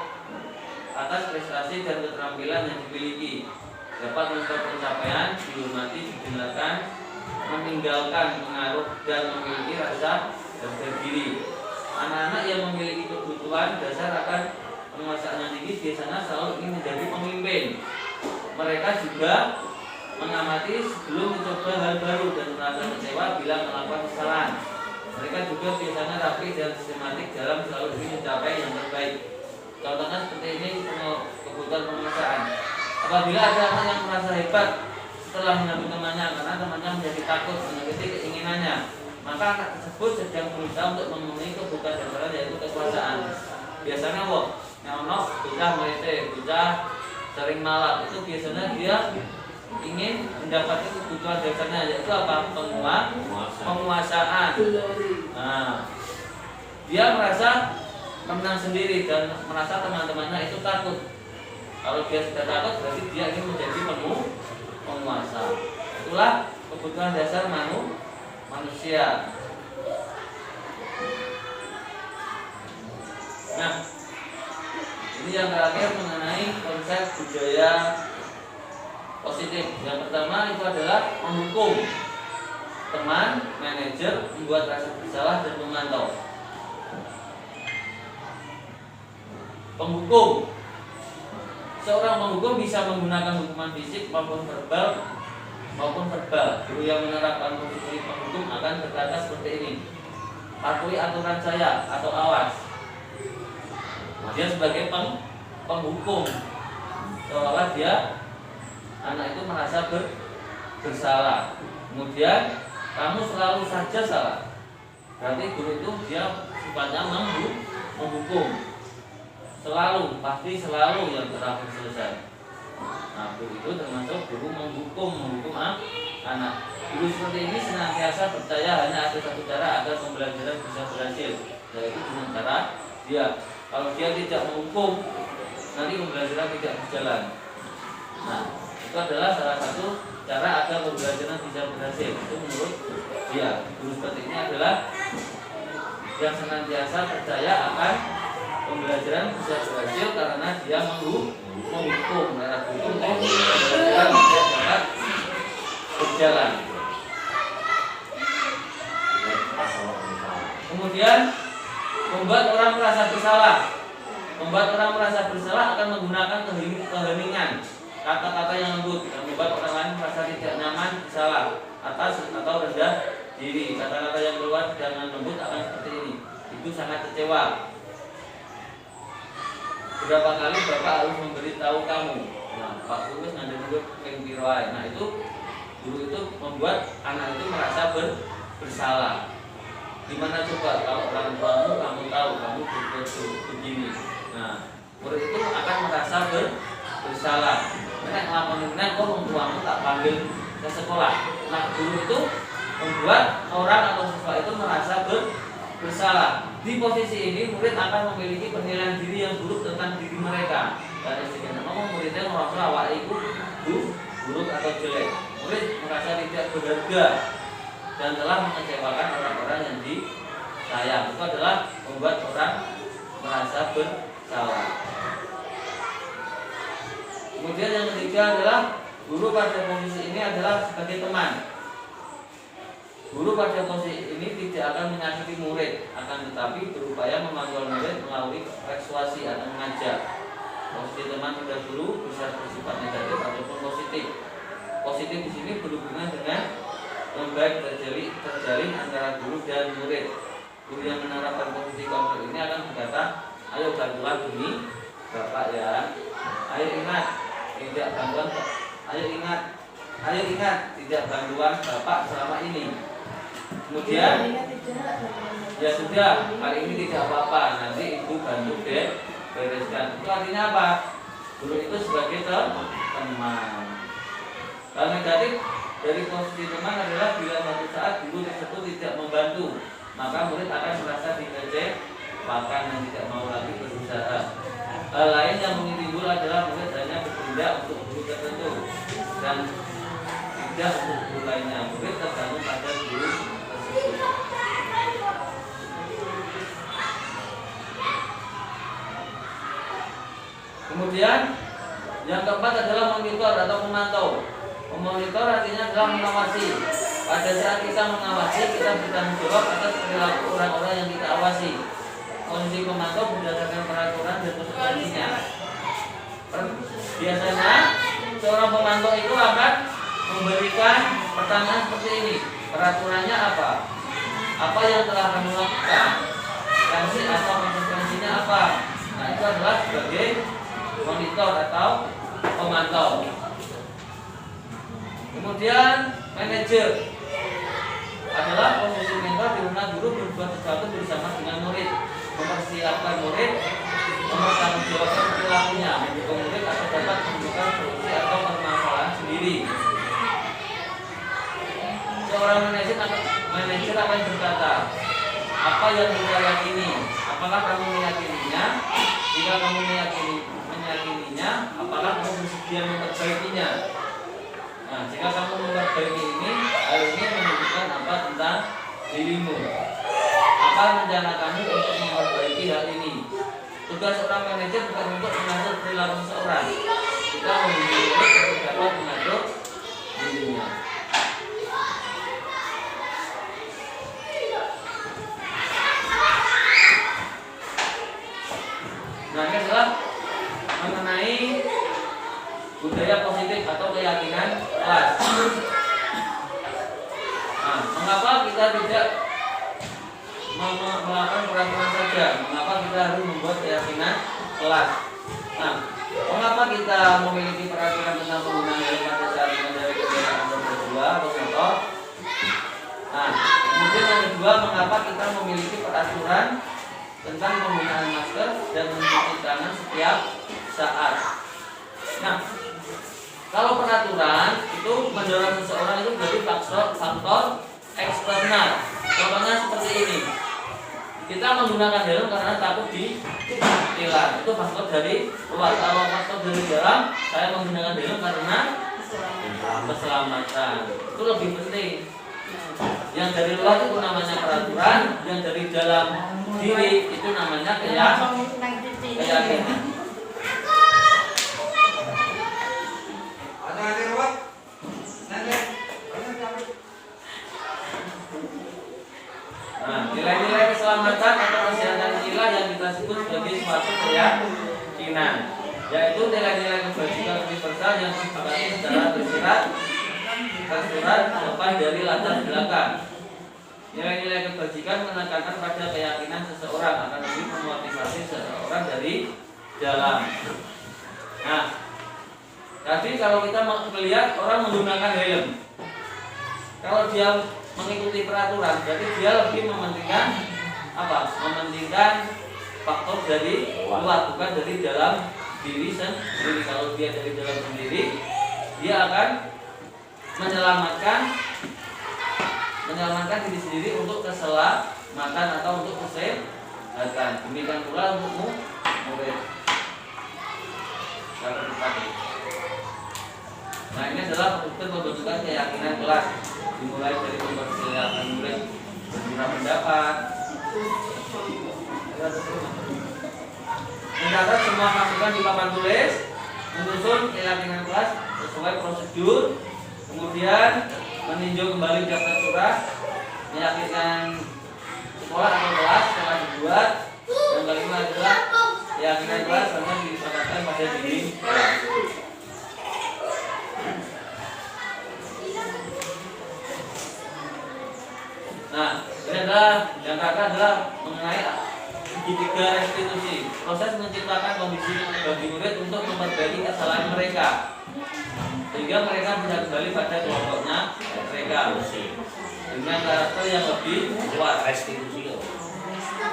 atas prestasi dan keterampilan yang dimiliki, dapat membuat pencapaian, dihormati, didengarkan, meninggalkan pengaruh dan memiliki rasa harga diri. Anak-anak yang memiliki kebutuhan dasar akan penguasaan yang tinggi biasanya selalu ingin menjadi pemimpin. Mereka juga mengamati sebelum mencoba hal baru dan merasa kecewa bila melakukan kesalahan. Mereka juga biasanya rapi dan sistematik dalam selalu ingin mencapai yang terbaik. Contohnya seperti ini kebutuhan penguasaan. Apabila ada anak yang merasa hebat setelah menghadapi temannya karena temannya menjadi takut menyakiti keinginannya, maka anak tersebut sedang berusaha untuk memenuhi kebutuhan dasar yaitu kekuasaan. Biasanya bocah melete, bocah sering malak, itu biasanya dia ingin mendapatkan kebutuhan dasarnya yaitu apa? Penguasaan. Nah, dia merasa menang sendiri dan merasa teman-temannya itu takut. Kalau dia sudah takut berarti dia ingin menjadi penguasa. Itulah kebutuhan dasar manusia. Nah, ini yang terakhir mengenai konsep budaya positif. Yang pertama itu adalah menghukum. Teman, manajer membuat rasa bersalah dan memantau. Penghukum. Seorang penghukum bisa menggunakan hukuman fisik maupun verbal. Guru yang menerapkan fungsi penghukum akan berkata seperti ini: patuhi aturan saya atau awas. Dia sebagai penghukum, seolah dia anak itu merasa bersalah. Kemudian kamu selalu saja salah. Berarti guru itu dia sifatnya menghukum. Selalu, pasti selalu yang terakhir selesai. Nah, guru itu termasuk guru menghukum anak. Guru seperti ini senantiasa percaya hanya ada satu cara agar pembelajaran bisa berhasil, yaitu dengan cara dia. Kalau dia tidak menghukum, nanti pembelajaran tidak berjalan. Nah, itu adalah salah satu cara agar pembelajaran bisa berhasil. Itu menurut dia. Guru seperti ini adalah yang senantiasa percaya akan pembelajaran bisa berhasil karena dia menghukum. Karena hukum pembelajaran tidak dapat berjalan. Kemudian membuat orang merasa bersalah. Membuat orang merasa bersalah akan menggunakan keheningan. kata-kata yang lembut yang membuat orang lain merasa tidak nyaman, bersalah, atas atau rendah diri. Kata-kata yang keluar dengan lembut akan seperti ini. Ibu sangat kecewa. Berapa kali bapak harus memberitahu kamu? Nah, Pak Guru nanti dulu pengpiroai. Nah itu guru itu membuat anak itu merasa bersalah. Gimana coba kalau orang tuamu kamu tahu kamu begini. Nah murid itu akan merasa bersalah. Nek ngelakuin kok orang tuamu tak panggil ke sekolah. Nah guru itu membuat orang atau siswa itu merasa bersalah. Di posisi ini murid akan memiliki penilaian diri yang buruk tentang diri mereka. Dan istiqomah ngomong muridnya merasa awak itu buruk atau jelek. Murid merasa tidak berharga dan telah mengecewakan orang-orang yang disayang. Itu adalah membuat orang merasa bersalah. Kemudian yang ketiga adalah guru pada posisi ini adalah sebagai teman. Guru pada posisi ini tidak akan menyakiti murid, akan tetapi berupaya memanggil murid melalui persuasi atau mengajak. Posisi teman pada guru bisa bersifat negatif ataupun positif. Positif di sini berhubungan dengan yang baik terjalin antara guru dan murid. Guru yang menerapkan posisi konflik ini akan berkata, ayo bantuan demi bapak ya. Ayo ingat tidak bantuan bapak selama ini. Kemudian ya sudah, kali ini tidak apa-apa, nanti ibu bantu bereskan. Itu artinya apa? Guru itu sebagai teman. Hal negatif dari posisi teman adalah bila suatu saat guru tersebut tidak membantu, maka murid akan merasa dikecewakan dan tidak mau lagi berusaha. Hal lain yang mungkin timbul adalah murid hanya bertindak untuk guru tertentu dan tidak untuk guru lainnya. Murid tergantung pada guru tersebut. Kemudian yang keempat adalah monitor atau memantau. Memonitor artinya adalah mengawasi. Pada saat kita mengawasi, kita bertanggung jawab atas perilaku orang-orang yang kita awasi. Kondisi pemantau berdasarkan peraturan dan konsekuensinya. Biasanya seorang pemantau itu akan memberikan pertanyaan seperti ini. Peraturannya apa? Apa yang telah kamu lakukan? Sanksi atau konsekuensinya apa? Nah itu adalah sebagai monitor atau pemantau. Kemudian manajer adalah posisi mentor di mana guru berbuat sesuatu bersama dengan murid, mempersiapkan murid, mempertanggungjawabkan perilakunya, mendukung murid agar dapat menemukan solusi atau permasalahan sendiri. Seorang manajer akan berkata, apa yang kita yakini? Apakah kamu meyakininya? Jika kamu meyakininya, apakah kamu bersedia memperbaikinya? Nah, jika kamu memperbaiki ini, hal ini menunjukkan apa tentang dirimu? Apa rencana kamu untuk memperbaiki hal ini? Tugas seorang manajer bukan untuk mengatur perilaku seseorang. Kita memiliki untuk dapat mengatur dirinya. Nah, ini adalah mengenai budaya positif atau keyakinan kelas. Nah, mengapa kita tidak melakukan peraturan saja? Mengapa kita harus membuat keyakinan kelas? Nah, mengapa kita memiliki peraturan tentang penggunaan helm pada saat mengendarai kendaraan berdua atau motor? Nah, kemudian yang kedua, mengapa kita memiliki peraturan tentang penggunaan masker dan mencuci tangan setiap saat? Nah, kalau peraturan itu mendorong seseorang itu menjadi faktor eksternal. Contohnya seperti ini. Kita menggunakan helm karena takut ditilang. Itu faktor dari luar. Kalau faktor dari dalam, saya menggunakan helm karena keselamatan. Itu lebih penting. Yang dari luar itu namanya peraturan, yang dari dalam diri itu namanya keyakinan. Nah, nilai-nilai keselamatan atau kesehatan inilah yang kita sebut sebagai suatu keyakinan. yaitu nilai-nilai kebajikan universal yang disepakati secara tersurat lepas dari latar belakang. Nilai-nilai kebajikan menekankan pada keyakinan seseorang akan lebih memotivasi seseorang dari dalam. Nah, tadi kalau kita melihat orang menggunakan helm, kalau dia mengikuti peraturan, berarti dia lebih mementingkan apa? Mementingkan faktor dari luar, bukan dari dalam diri sendiri. Kalau dia dari dalam sendiri, dia akan menyelamatkan diri sendiri untuk keselamatan atau untuk kesehatan. Demikian pula untuk murid. Nah, ini adalah bentuk pembentukan keyakinan kelas, dimulai dari mempersilakan murid berguna pendapat, mencatat semua masukan di papan tulis, menyusun keyakinan kelas sesuai prosedur, kemudian meninjau kembali daftar surat, meyakinkan sekolah atau kelas telah dibuat, dan kelima adalah keyakinan kelas harus disepakati pada dinding kelas. Nah, ini adalah yang kakak adalah mengenai segitiga restitusi, proses menciptakan kondisi bagi murid untuk memperbaiki kesalahan mereka, sehingga mereka bisa kembali pada kelompoknya mereka dengan karakter yang lebih kuat.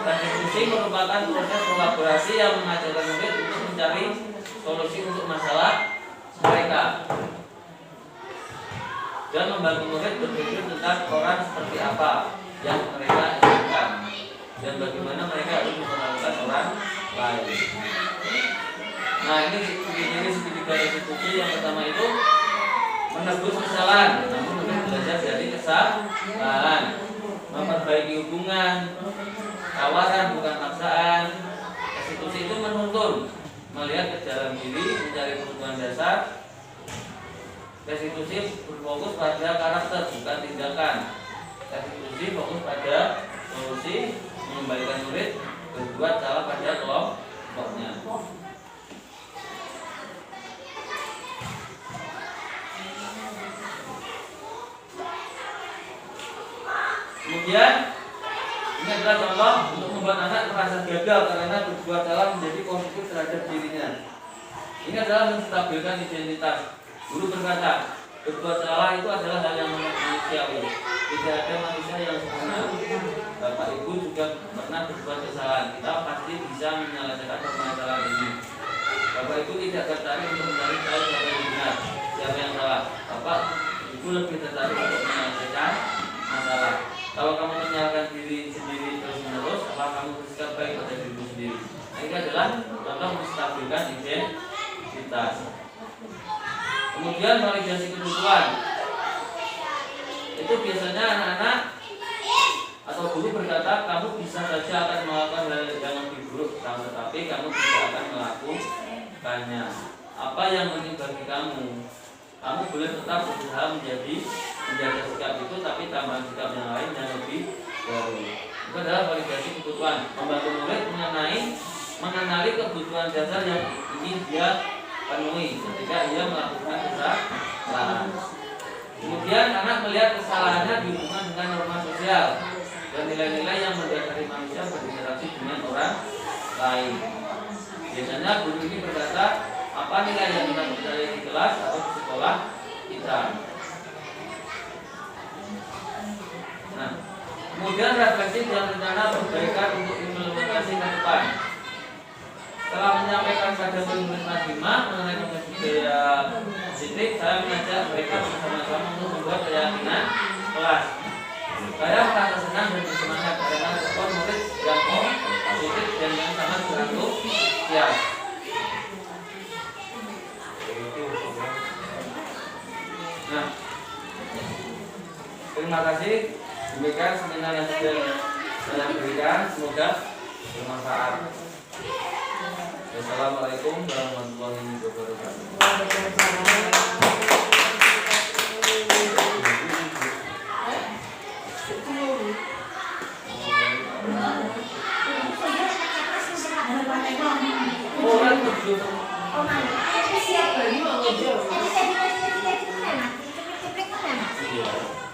Restitusi merupakan proses kolaborasi yang mengajarkan murid untuk mencari solusi untuk masalah mereka dan membantu murid berpikir tentang orang seperti apa yang mereka inginkan dan bagaimana mereka harus memperlakukan orang lain. Nah, ini segitiga restitusi. Yang pertama itu menebus kesalahan, namun murid belajar dari kesalahan, memperbaiki hubungan, tawaran bukan paksaan. Restitusi itu menuntun melihat ke dalam diri, mencari kebutuhan dasar. Restitusi berfokus pada karakter bukan tindakan. Restitusi fokus pada solusi, mengembalikan murid berbuat salah pada kelompoknya. Kemudian ini adalah contoh untuk membuat anak merasa gagal karena berbuat salah menjadi konflik terhadap dirinya. Ini adalah menstabilkan identitas. Guru berkata, berbuat salah itu adalah hal yang manusiawi. Tidak ada manusia yang sempurna. Bapak Ibu juga pernah berbuat kesalahan. Kita pasti bisa menyelesaikan permasalahan ini. Bapak Ibu tidak tertarik untuk mencari tahu siapa yang benar, siapa yang salah. Bapak Ibu lebih tertarik untuk menyelesaikan masalah. Kalau kamu menyalahkan diri sendiri terus menerus, apa kamu bersikap baik pada dirimu sendiri? Nah, ini adalah contoh menstabilkan identitas. Kemudian validasi kebutuhan. Itu biasanya anak-anak atau guru berkata, kamu bisa saja akan melakukan hal yang lebih buruk, tetapi kamu tidak akan melakukannya. Apa yang penting bagi kamu? Kamu boleh tetap berusaha menjaga sikap itu, tapi tambahan sikap yang lain yang lebih baru. Itu adalah validasi kebutuhan, membantu murid mengenali kebutuhan dasar yang ingin dia penuhi ketika dia melakukan kesalahan. Kemudian anak melihat kesalahannya dihubungkan dengan norma sosial dan nilai-nilai yang mendasari manusia berinteraksi dengan orang lain. Biasanya guru ini berkata, apa nilai yang kita pelajari di kelas atau di sekolah kita. Nah, kemudian refleksi dan rencana perbaikan untuk implementasi ke depan. Setelah menyampaikan pada murid kelas 5 mengenai konsep budaya positif, saya mengajak mereka bersama-sama untuk membuat keyakinan kelas. Saya merasa senang dan bersemangat karena respon murid yang positif dan yang sangat berantusias. Nah, terima kasih. Demikian seminar yang sudah saya berikan, semoga bermanfaat. Assalamualaikum warahmatullahi wabarakatuh. Siap Bayu mau ngejauh. Iya.